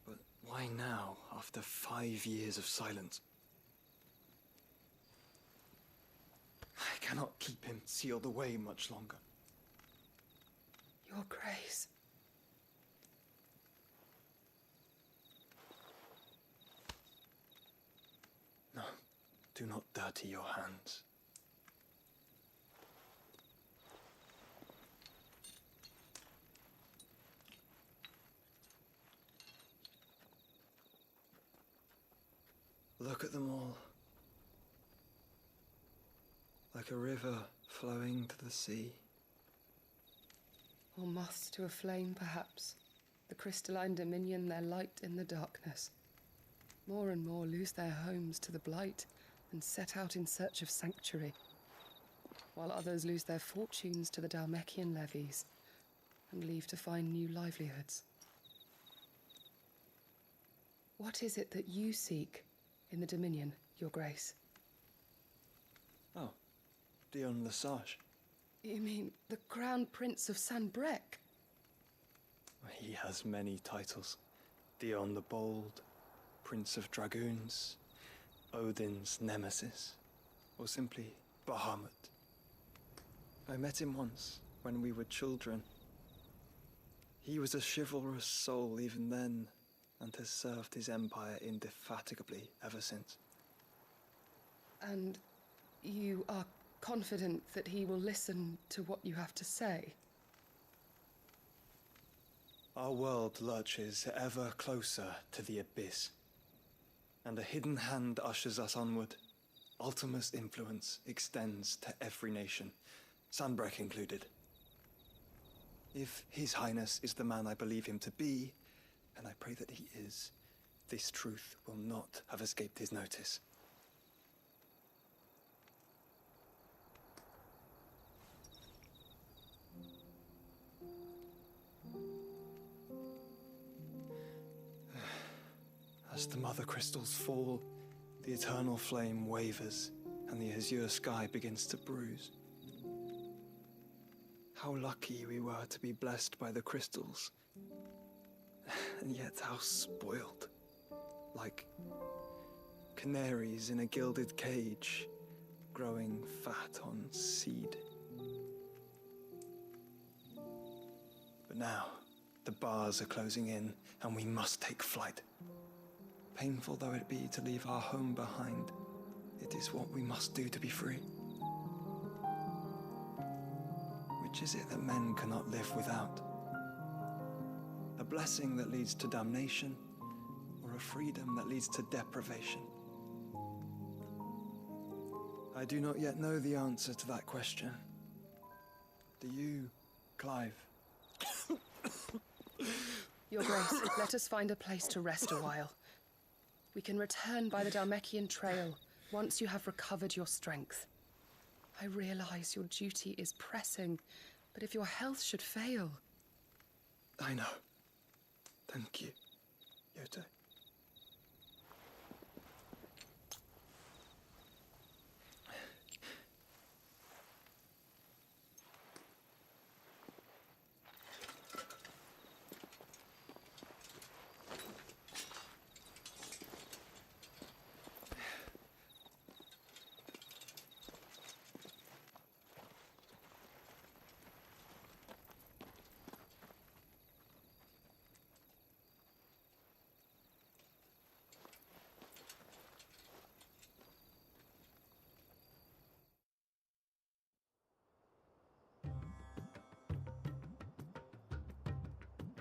But why now, after 5 years of silence? I cannot keep him sealed away much longer. Your Grace. No, do not dirty your hands. Look at them all. Like a river flowing to the sea. Or moths to a flame, perhaps. The crystalline dominion their light in the darkness. More and more lose their homes to the blight and set out in search of sanctuary, while others lose their fortunes to the Dhalmekian levies and leave to find new livelihoods. What is it that you seek in the Dominion, Your Grace? Oh, Dion Lesage. You mean the Crown Prince of Sanbrec? He has many titles. Dion the Bold, Prince of Dragoons, Odin's Nemesis, or simply Bahamut. I met him once, when we were children. He was a chivalrous soul even then, and has served his empire indefatigably ever since. And you are confident that he will listen to what you have to say? Our world lurches ever closer to the abyss, and a hidden hand ushers us onward. Ultima's influence extends to every nation, Sanbrec included. If His Highness is the man I believe him to be, and I pray that he is, this truth will not have escaped his notice. As the mother crystals fall, the eternal flame wavers, and the azure sky begins to bruise. How lucky we were to be blessed by the crystals, and yet how spoiled. Like canaries in a gilded cage, growing fat on seed. But now, the bars are closing in, and we must take flight. Painful though it be to leave our home behind, it is what we must do to be free. Which is it that men cannot live without? A blessing that leads to damnation, or a freedom that leads to deprivation? I do not yet know the answer to that question. Do you, Clive? Your Grace, let us find a place to rest a while. We can return by the Dhalmekian trail once you have recovered your strength. I realize your duty is pressing, but if your health should fail... I know. Thank you, Yoto.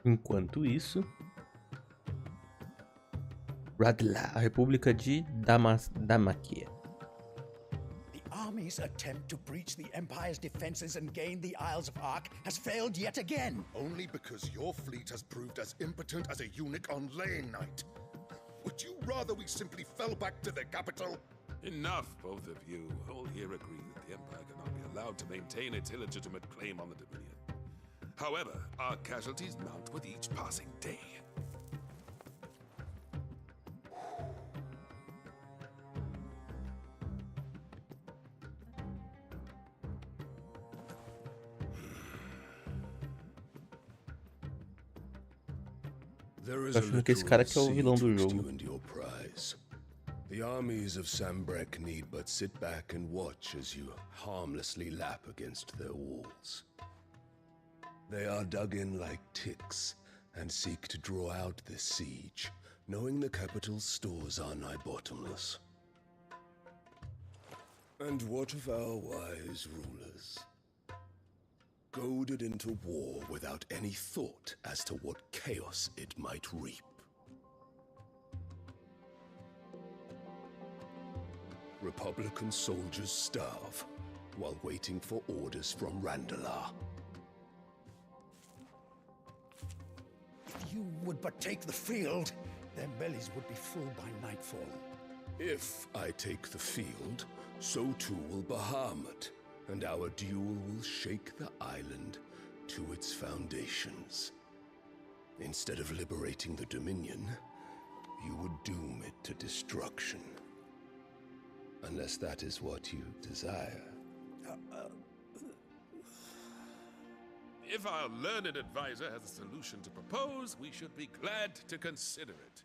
Enquanto isso, Radla, a República de Damaquia. The army's attempt to breach the Empire's defenses and gain the Isles of Ark has failed yet again. Only because your fleet has proved as impotent as a eunuch on laying night. Would you rather we simply fell back to the capital? Enough, both of you. All here agree that the Empire cannot be allowed to maintain its illegitimate claim on the Dominion. However, our casualties mount with each passing day. There is Tô achando que esse cara que é o vilão do jogo. The armies of Sambrek need but sit back and watch as you harmlessly lap against their walls. They are dug in like ticks and seek to draw out this siege, knowing the capital's stores are nigh bottomless. And what of our wise rulers? Goaded into war without any thought as to what chaos it might reap. Republican soldiers starve while waiting for orders from Randalar. If you would but take the field, their bellies would be full by nightfall. If I take the field, so too will Bahamut, and our duel will shake the island to its foundations. Instead of liberating the Dominion, you would doom it to destruction. Unless that is what you desire. If our learned advisor has a solution to propose, we should be glad to consider it.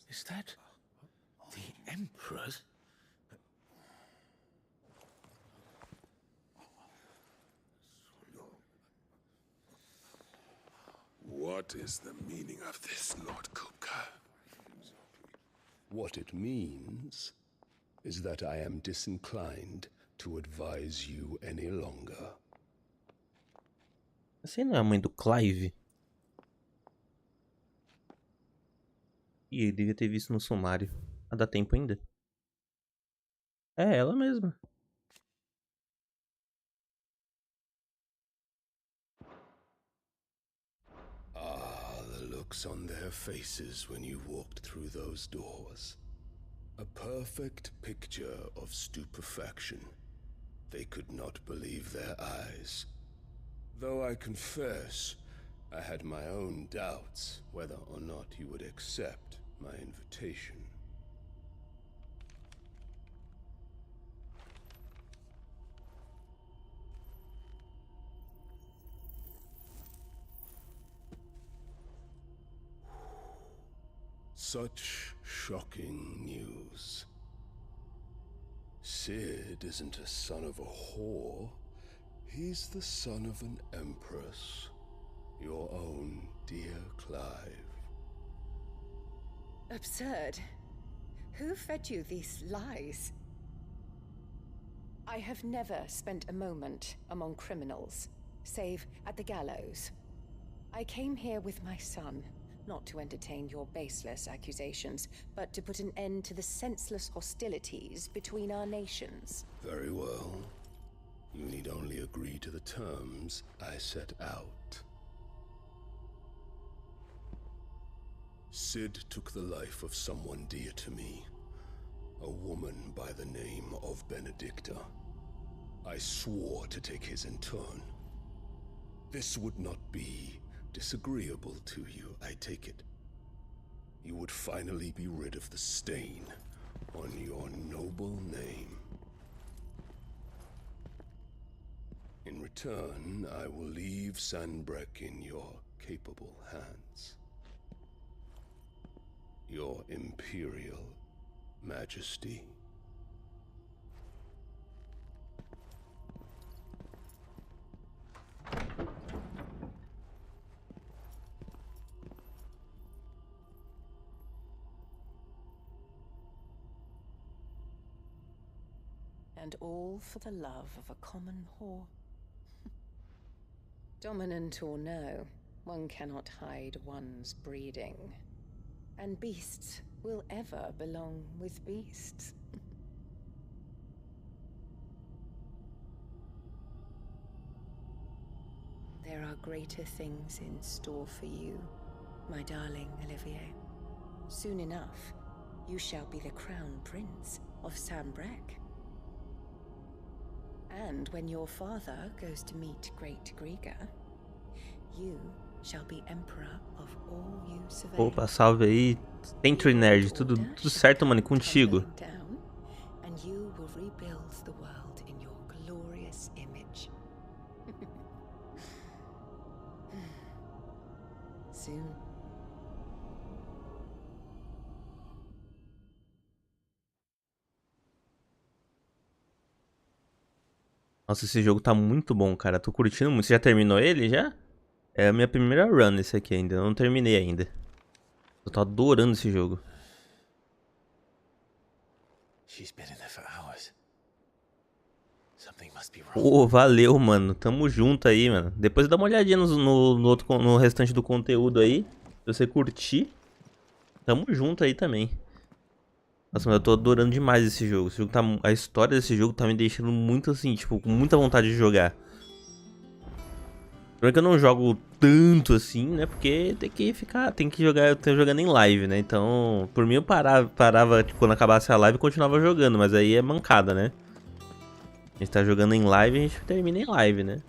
Is that the Emperor's? What is the meaning of this, Lord Kupka? What it means is that I am disinclined to advise you any longer. Você não é a mãe do Clive? Ih, ele devia ter visto no sumário. Mas dá tempo ainda? É ela mesma. The looks on their faces when you walked through those doors. A perfect picture of stupefaction. They could not believe their eyes. Though I confess, I had my own doubts whether or not you would accept my invitation. Such shocking news. Sid isn't a son of a whore. He's the son of an empress. Your own dear Clive. Absurd. Who fed you these lies? I have never spent a moment among criminals, save at the gallows. I came here with my son, not to entertain your baseless accusations, but to put an end to the senseless hostilities between our nations. Very well. You need only agree to the terms I set out. Sid took the life of someone dear to me, a woman by the name of Benedicta. I swore to take his in turn. This would not be disagreeable to you, I take it. You would finally be rid of the stain on your noble name. In return, I will leave Sanbreque in your capable hands. Your Imperial Majesty. And all for the love of a common whore. Dominant or no, one cannot hide one's breeding. And beasts will ever belong with beasts. There are greater things in store for you, my darling Olivier. Soon enough, you shall be the crown prince of Sanbreque. And when your father goes to meet Great Griga, you shall be emperor of all you survey. Opa, salve aí. Century Nerd, tudo certo, mano, e contigo? And you will rebuild the world in your glorious image. Soon. Nossa, esse jogo tá muito bom, cara. Tô curtindo muito. Você já terminou ele, já? É a minha primeira run esse aqui ainda. Eu não terminei ainda. Eu tô adorando esse jogo. Pô, valeu, mano. Tamo junto aí, mano. Depois dá uma olhadinha no restante do conteúdo aí. Se você curtir, tamo junto aí também. Nossa, mas eu tô adorando demais esse jogo. Esse jogo tá, a história desse jogo tá me deixando muito assim, tipo, com muita vontade de jogar. Primeiro que eu não jogo tanto assim, né? Porque tem que jogar, eu tô jogando em live, né? Então, por mim eu parava tipo, quando acabasse a live e continuava jogando, mas aí é mancada, né? A gente tá jogando em live e a gente termina em live, né?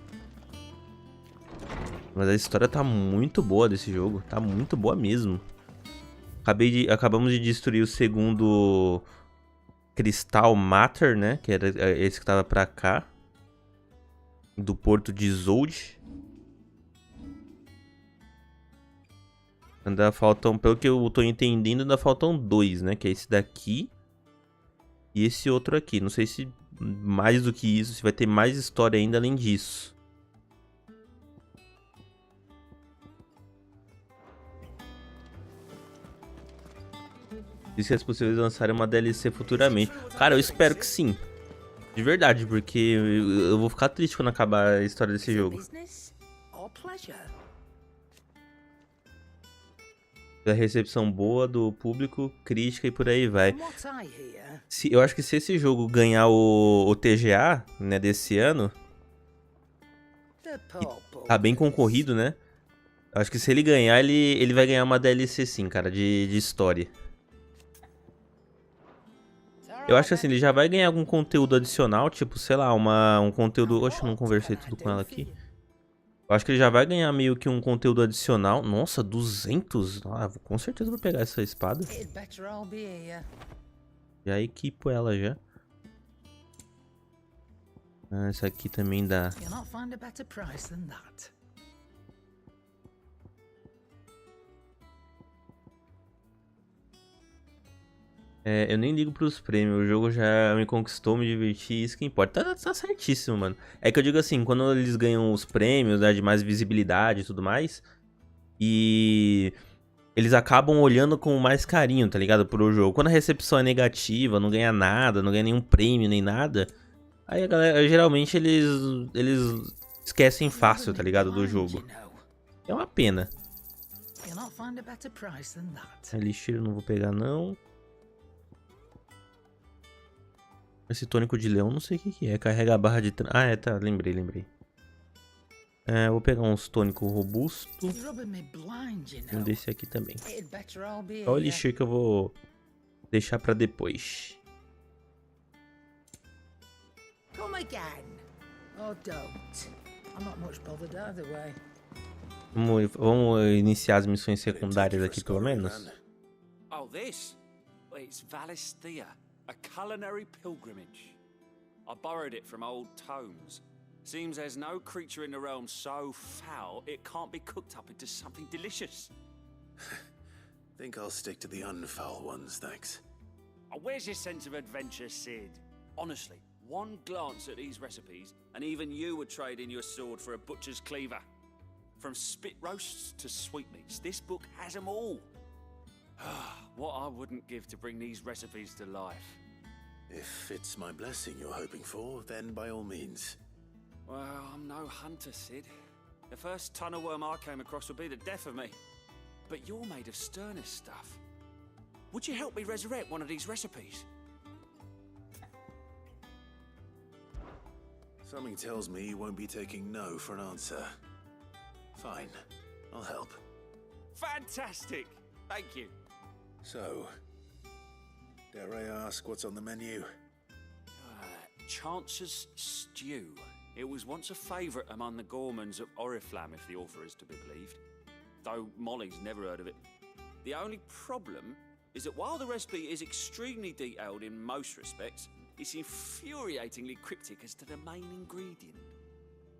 Mas a história tá muito boa desse jogo, tá muito boa mesmo. Acabamos de destruir o segundo Cristal Matter, né? Que era esse que tava pra cá. Do porto de Isolde. Ainda faltam, pelo que eu tô entendendo, ainda faltam dois, né? Que é esse daqui e esse outro aqui. Não sei se mais do que isso, se vai ter mais história ainda além disso. Diz que é possível lançarem uma DLC futuramente. Cara, eu espero que sim. De verdade, porque eu vou ficar triste quando acabar a história desse jogo. Da recepção boa do público, crítica e por aí vai. Eu acho que se esse jogo ganhar o TGA, né, desse ano, tá bem concorrido, né? Acho que se ele ganhar, ele vai ganhar uma DLC sim, cara, de história. Eu acho que assim, ele já vai ganhar algum conteúdo adicional, tipo, sei lá, um conteúdo... Oxe, eu não conversei tudo com ela aqui. Eu acho que ele já vai ganhar meio que um conteúdo adicional. Nossa, 200? Ah, com certeza vou pegar essa espada. Já equipo ela já. Ah, essa aqui também dá. É, eu nem ligo pros prêmios, o jogo já me conquistou, me diverti, isso que importa. Tá certíssimo, mano. É que eu digo assim, quando eles ganham os prêmios, né, de mais visibilidade e tudo mais, e eles acabam olhando com mais carinho, tá ligado, pro jogo. Quando a recepção é negativa, não ganha nada, não ganha nenhum prêmio nem nada, aí a galera, geralmente eles esquecem fácil, tá ligado, do jogo. É uma pena. Lixeiro não vou pegar não. Esse tônico de leão, não sei o que é. Carrega a barra de... Ah, é, tá. Lembrei. Vou pegar uns tônicos robusto. You're rubbing me blind, you Um know. desse aqui também. It'd better all be Só o here. elixir que eu vou deixar pra depois. Come again. Oh, don't. I'm not much bothered either way. Vamos iniciar as missões secundárias aqui, pelo menos. Oh, this? Well, it's Valisthea, a culinary pilgrimage. I borrowed it from old tomes. Seems there's no creature in the realm so foul it can't be cooked up into something delicious. Think I'll stick to the unfoul ones, thanks. Oh, where's your sense of adventure, Sid? Honestly, one glance at these recipes, and even you would trade in your sword for a butcher's cleaver. From spit roasts to sweetmeats, this book has them all. What I wouldn't give to bring these recipes to life. If it's my blessing you're hoping for, then by all means. Well, I'm no hunter, Sid. The first ton of worm I came across would be the death of me. But you're made of sterner stuff. Would you help me resurrect one of these recipes? Something tells me you won't be taking no for an answer. Fine, I'll help. Fantastic! Thank you. So, dare I ask what's on the menu? Chance's Stew. It was once a favourite among the gourmands of Oriflamme, if the author is to be believed. Though Molly's never heard of it. The only problem is that while the recipe is extremely detailed in most respects, it's infuriatingly cryptic as to the main ingredient.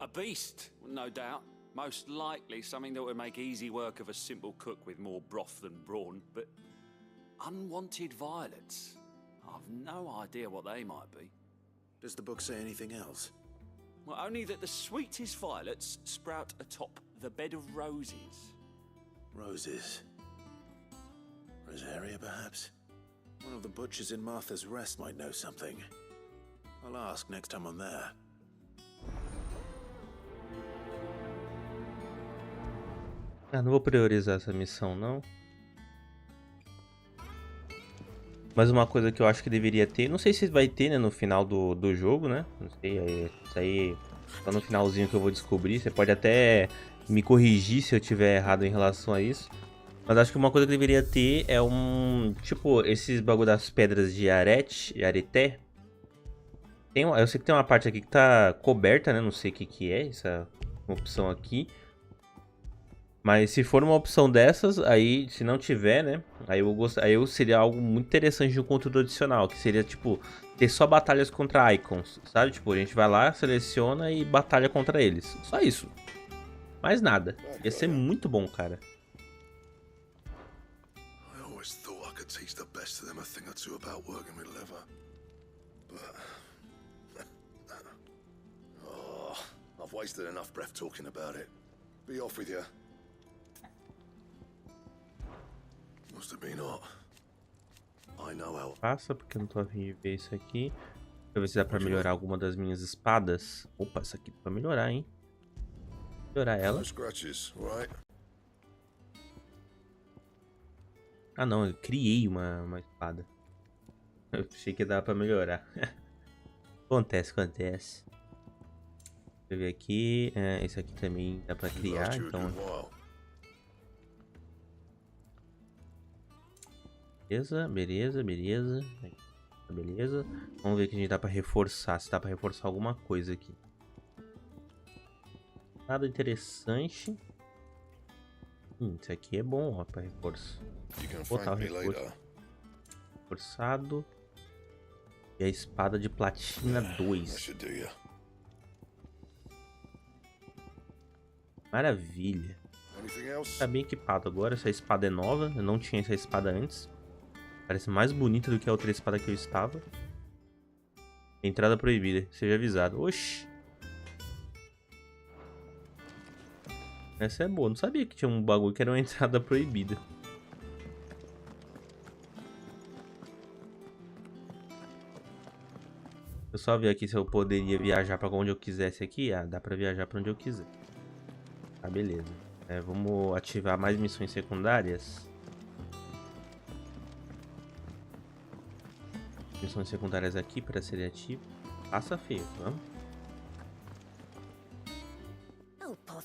A beast, no doubt. Most likely something that would make easy work of a simple cook with more broth than brawn, but unwanted violets. I've no idea what they might be. Does the book say anything else? Well, only that the sweetest violets sprout atop the bed of roses. Roses. Rosaria, perhaps? One of the butchers in Martha's Rest might know something. I'll ask next time I'm there. Não vou priorizar essa missão, não. Mas uma coisa que eu acho que deveria ter, não sei se vai ter, né, no final do jogo, né? Não sei, isso aí só no finalzinho que eu vou descobrir. Você pode até me corrigir se eu tiver errado em relação a isso. Mas acho que uma coisa que deveria ter é tipo, esses bagulho das pedras de areté. Eu sei que tem uma parte aqui que tá coberta, né? Não sei o que é essa opção aqui. Mas se for uma opção dessas, aí, se não tiver, né? Aí seria algo muito interessante de um conteúdo adicional. Que seria, tipo, ter só batalhas contra icons, sabe? Tipo, a gente vai lá, seleciona e batalha contra eles. Só isso. Mais nada. Ia ser muito bom, cara. I always thought I could teach the best of them a thing or two about working with leather. But... oh, I've wasted enough breath talking about it. Be off with you. Must have been hot. I know how. Passa, porque eu não tô a fim de ver isso aqui. Deixa eu ver se dá pra melhorar alguma das minhas espadas. Opa, essa aqui dá pra melhorar, hein? Melhorar ela. Ah não, eu criei uma espada. Eu achei que dava pra melhorar. Acontece. Deixa eu ver aqui. Esse aqui também dá pra criar, então... Beleza. Vamos ver o que a gente dá pra reforçar. Se dá pra reforçar alguma coisa aqui. Nada interessante. Isso aqui é bom, ó, pra reforço. Vou botar o reforço. Reforçado. E a espada de platina 2. Maravilha. Tá bem equipado agora. Essa espada é nova. Eu não tinha essa espada antes. Parece mais bonita do que a outra espada que eu estava. Entrada proibida. Seja avisado. Oxi. Essa é boa. Não sabia que tinha um bagulho que era uma entrada proibida. Eu só vi aqui se eu poderia viajar pra onde eu quisesse aqui. Ah, dá pra viajar pra onde eu quiser. Tá, beleza. Vamos ativar mais missões secundárias. Missões secundárias aqui para ser ativo. Passa feio, vamos. Oh, por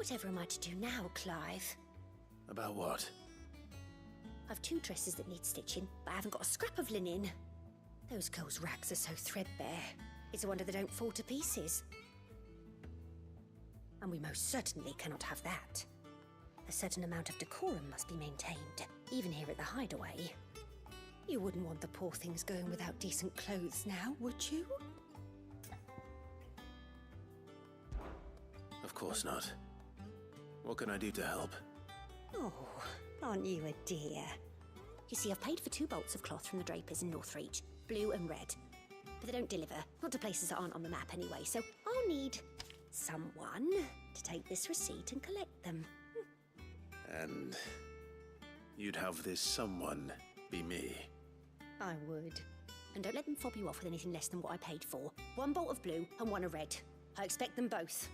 Whatever am I to do now, Clive? About what? I've 2 dresses that need stitching, but I haven't got a scrap of linen. Those girls' rags are so threadbare. It's a wonder they don't fall to pieces. And we most certainly cannot have that. A certain amount of decorum must be maintained, even here at the hideaway. You wouldn't want the poor things going without decent clothes now, would you? Of course not. What can I do to help? Oh, aren't you a dear? You see, I've paid for 2 bolts of cloth from the drapers in Northreach, blue and red. But they don't deliver, not to places that aren't on the map anyway, so I'll need someone to take this receipt and collect them. And you'd have this someone be me? I would. And don't let them fob you off with anything less than what I paid for. 1 bolt of blue and 1 of red. I expect them both.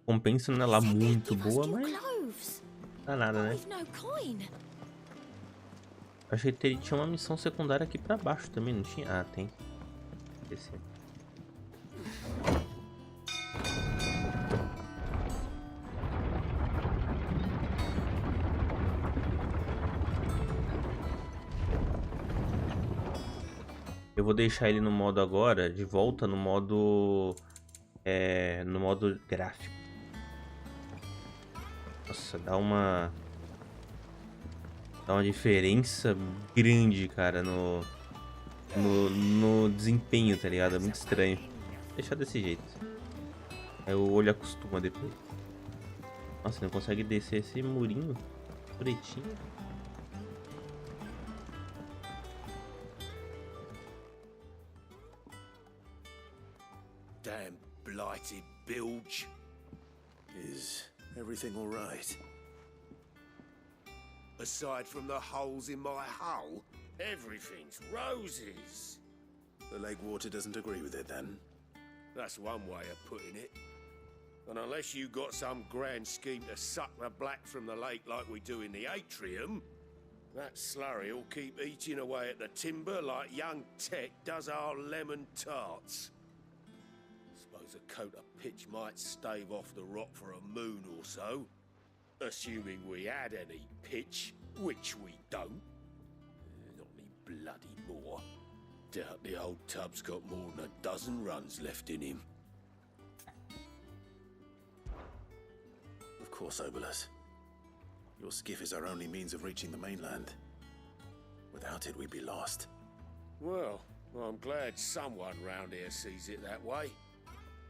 Compensa não é lá muito boa, mas não dá nada, né? Achei que tinha uma missão secundária aqui pra baixo também, não tinha? Ah, tem. Descer. Eu vou deixar ele no modo agora, de volta no modo gráfico. Nossa, dá uma diferença grande, cara, no desempenho, tá ligado? É muito estranho. Vou deixar desse jeito. Aí o olho acostuma depois. Nossa, não consegue descer esse murinho pretinho. Damn blighted bilge. Is everything all right? Aside from the holes in my hull, everything's roses. The lake water doesn't agree with it, then? That's one way of putting it. And unless you got some grand scheme to suck the black from the lake like we do in the atrium, that slurry'll keep eating away at the timber like young Tech does our lemon tarts. Suppose a coat of pitch might stave off the rot for a moon or so. Assuming we had any pitch, which we don't. Not any bloody more. Doubt the old tub's got more than a dozen runs left in him. Of course, Obolus. Your skiff is our only means of reaching the mainland. Without it, we'd be lost. Well, I'm glad someone round here sees it that way.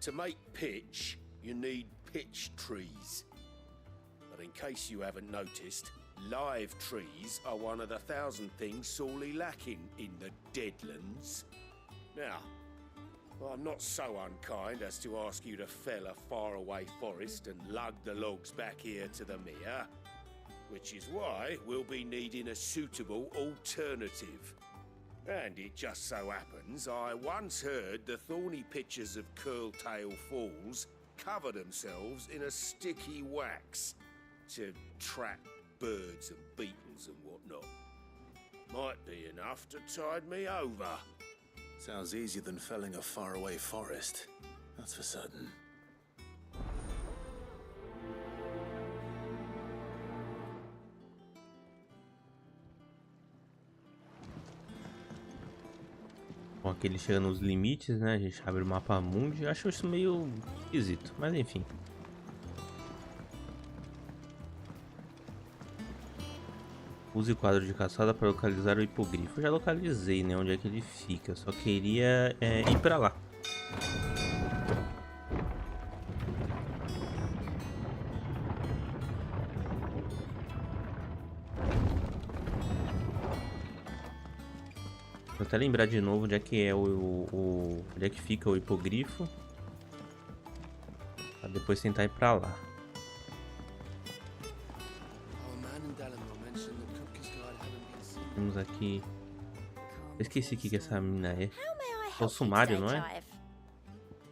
To make pitch, you need pitch trees. But in case you haven't noticed, live trees are one of the 1,000 things sorely lacking in the Deadlands. Now, I'm not so unkind as to ask you to fell a faraway forest and lug the logs back here to the mere, which is why we'll be needing a suitable alternative. And it just so happens I once heard the thorny pitchers of Curltail Falls cover themselves in a sticky wax to trap birds and beetles and whatnot. Might be enough to tide me over. Sounds easier than felling a faraway forest. That's for certain. Bom, aqui ele chega nos limites, né? A gente abre o mapa mundi. Eu acho isso meio esquisito, mas enfim. Use o quadro de caçada para localizar o hipogrifo. Eu já localizei, né? Onde é que ele fica. Eu só queria ir pra lá. Vou até lembrar de novo onde é que é onde é que fica o hipogrifo. Pra depois tentar ir pra lá. Temos aqui. Eu esqueci o que essa mina é. É o sumário, não é?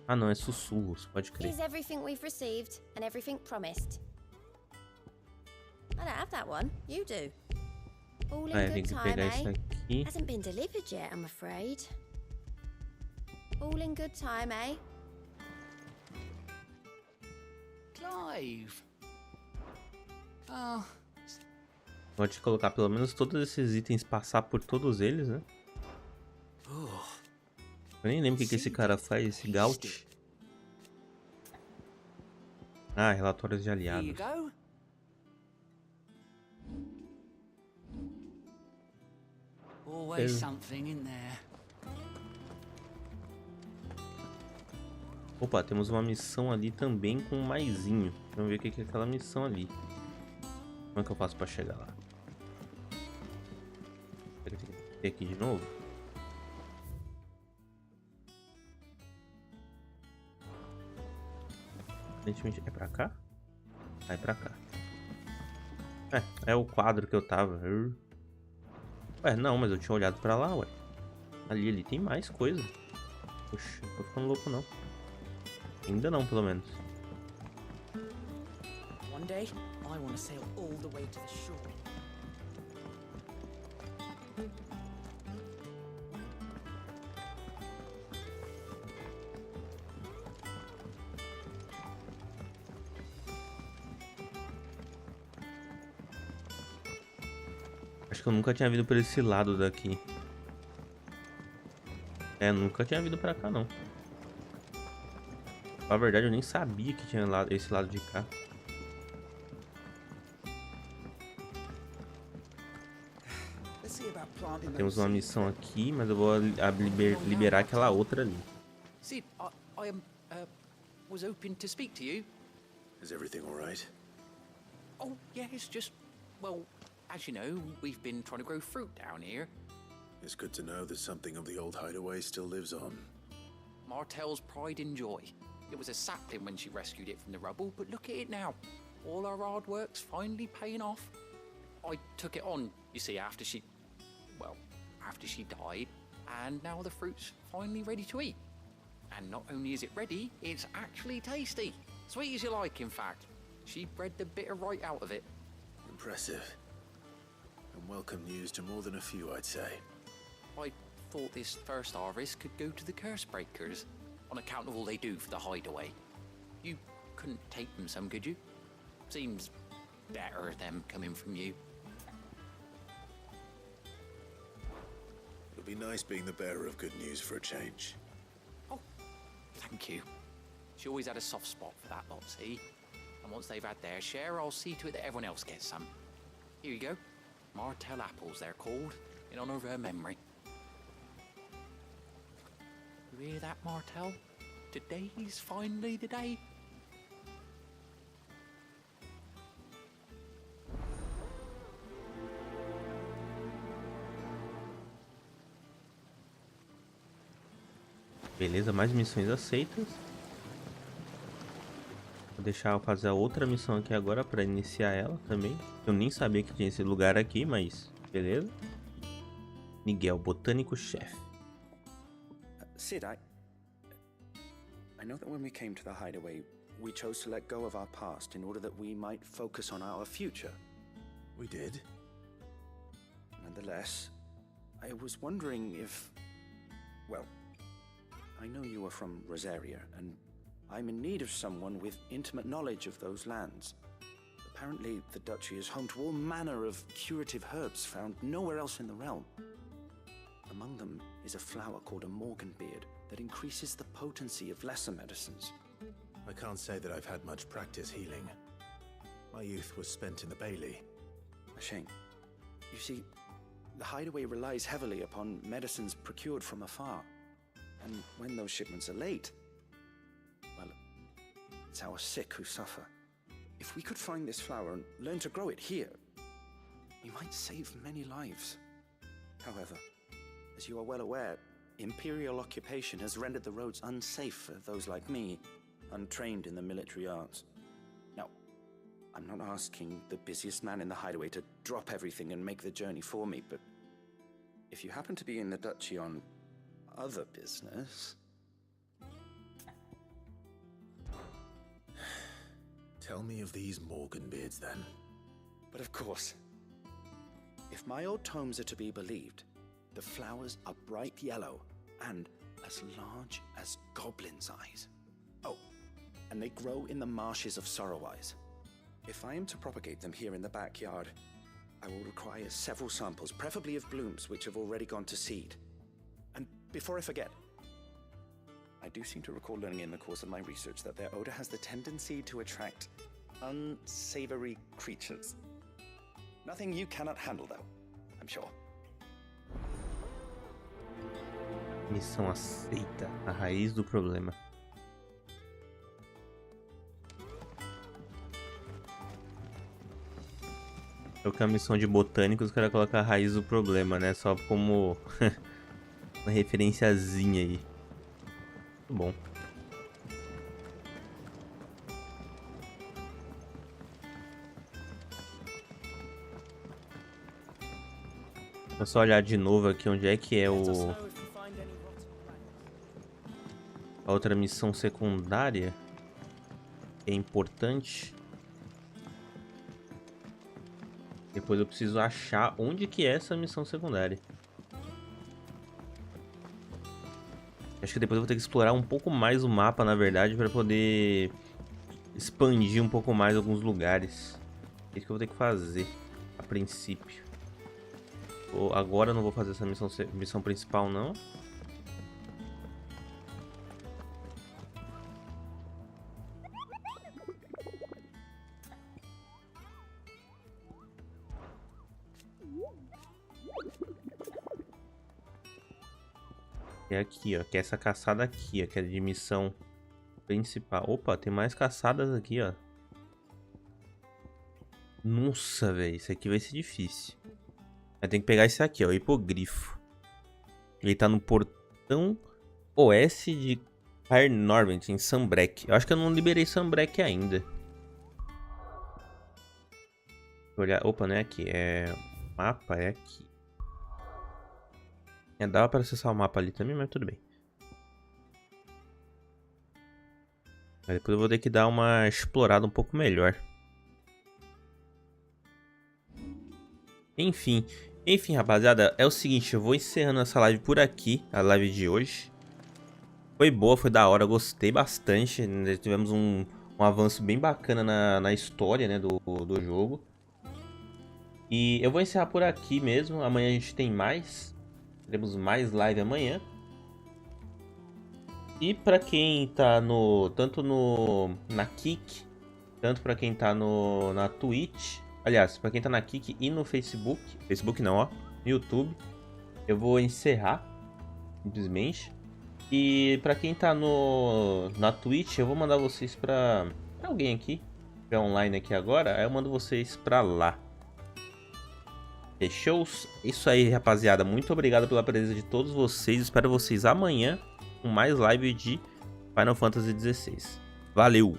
Ah, não, é sussurros, pode crer. Here's everything we've received and everything promised. I don't have that one. You do. All in Tem good que time, pegar isso eh? aqui. Hasn't been delivered yet, I'm afraid. All in good time, eh? Clive. Oh. Pode colocar pelo menos todos esses itens, passar por todos eles, né? Eu nem lembro o que esse cara faz, esse Gaut. Ah, relatórios de aliados. Always something in there. Opa, temos uma missão ali também com um maisinho. Vamos ver o que é aquela missão ali. Como é que eu faço pra chegar lá? Será que tem que ter aqui de novo? Aparentemente é pra cá? Ah, é pra cá. É o quadro que eu tava. Ué, não, mas eu tinha olhado pra lá, ué. Ali tem mais coisa. Poxa, não tô ficando louco não. Ainda não, pelo menos. One day, I want to sail all the way to the shore. Acho que eu nunca tinha vindo por esse lado daqui. Nunca tinha vindo pra cá, não. Na verdade, eu nem sabia que tinha esse lado de cá. Temos uma missão aqui, mas eu vou liberar aquela outra ali. Sid, I was hoping to speak to you. Is everything all right? Oh, yes, just, well, as you know, we've been trying to grow fruit down here. It's good to know that something of the old hideaway still lives on. Martell's pride and joy. It was a sapling when she rescued it from the rubble, but look at it now. All our hard work's finally paying off. I took it on, you see, after she died, and now the fruit's finally ready to eat. And not only is it ready, it's actually tasty. Sweet as you like, in fact. She bred the bitter right out of it. Impressive. And welcome news to more than a few, I'd say. I thought this first harvest could go to the curse breakers, on account of all they do for the hideaway. You couldn't take them some, could you? Seems better them coming from you. It'll be nice being the bearer of good news for a change. Oh, thank you. She always had a soft spot for that lot, see? And once they've had their share, I'll see to it that everyone else gets some. Here you go. Martell apples, they're called, in honor of her memory. You hear that, Martell? Today's finally the day. Beleza, mais missões aceitas. Vou deixar eu fazer a outra missão aqui agora para iniciar ela também. Eu nem sabia que tinha esse lugar aqui, mas beleza. Miguel, botânico-chefe. Sid, I know that when we came to the hideaway, we chose to let go of our past in order that we might focus on our future. We did. Nonetheless, I was wondering if... Well, I know you are from Rosaria, and I'm in need of someone with intimate knowledge of those lands. Apparently, the duchy is home to all manner of curative herbs found nowhere else in the realm. Among them is a flower called a morganbeard that increases the potency of lesser medicines. I can't say that I've had much practice healing. My youth was spent in the Bailey. A shame. You see, the hideaway relies heavily upon medicines procured from afar. And when those shipments are late, well, it's our sick who suffer. If we could find this flower and learn to grow it here, we might save many lives. However, as you are well aware, imperial occupation has rendered the roads unsafe for those like me, untrained in the military arts. Now, I'm not asking the busiest man in the hideaway to drop everything and make the journey for me, but if you happen to be in the duchy on other business... Tell me of these morganbeards, then. But of course. If my old tomes are to be believed, the flowers are bright yellow and as large as goblins' eyes. Oh, and they grow in the marshes of Sorrowise. If I am to propagate them here in the backyard, I will require several samples, preferably of blooms which have already gone to seed. And before I forget, I do seem to recall learning in the course of my research that their odor has the tendency to attract unsavory creatures. Nothing you cannot handle, though, I'm sure. Missão aceita. A raiz do problema. Que a missão de botânicos, os caras colocam a raiz do problema, né? Só como uma referenciazinha aí. Muito bom. Vou só olhar de novo aqui onde é que é a outra missão secundária. É importante. Depois eu preciso achar onde que é essa missão secundária. Acho que depois eu vou ter que explorar um pouco mais o mapa, na verdade, para poder expandir um pouco mais alguns lugares. É isso que eu vou ter que fazer, a princípio. Agora eu não vou fazer essa missão principal, não. É aqui, ó, que é essa caçada aqui, ó, que é de missão principal. Opa, tem mais caçadas aqui, ó. Nossa, velho, isso aqui vai ser difícil. Eu tenho que pegar esse aqui, ó, o hipogrifo. Ele tá no portão oeste de Cairnorvent, em Sunbreak. Eu acho que eu não liberei Sunbreak ainda. Vou olhar, opa, não é aqui, o mapa é aqui. Dava para acessar o mapa ali também, mas tudo bem. Aí depois eu vou ter que dar uma explorada um pouco melhor. Enfim, rapaziada, é o seguinte, eu vou encerrando essa live por aqui, a live de hoje. Foi boa, foi da hora, gostei bastante. Tivemos um avanço bem bacana na história, né, do jogo. E eu vou encerrar por aqui mesmo, amanhã a gente tem mais. Teremos mais live amanhã. E pra quem tá tanto na Kik, tanto pra quem tá na Twitch, aliás, pra quem tá na Kik e no Facebook não, ó, no YouTube, eu vou encerrar, simplesmente. E pra quem tá na Twitch, eu vou mandar vocês pra alguém aqui, que é online aqui agora, aí eu mando vocês pra lá. Seus? Isso aí, rapaziada. Muito obrigado pela presença de todos vocês. Espero vocês amanhã com mais live de Final Fantasy XVI. Valeu!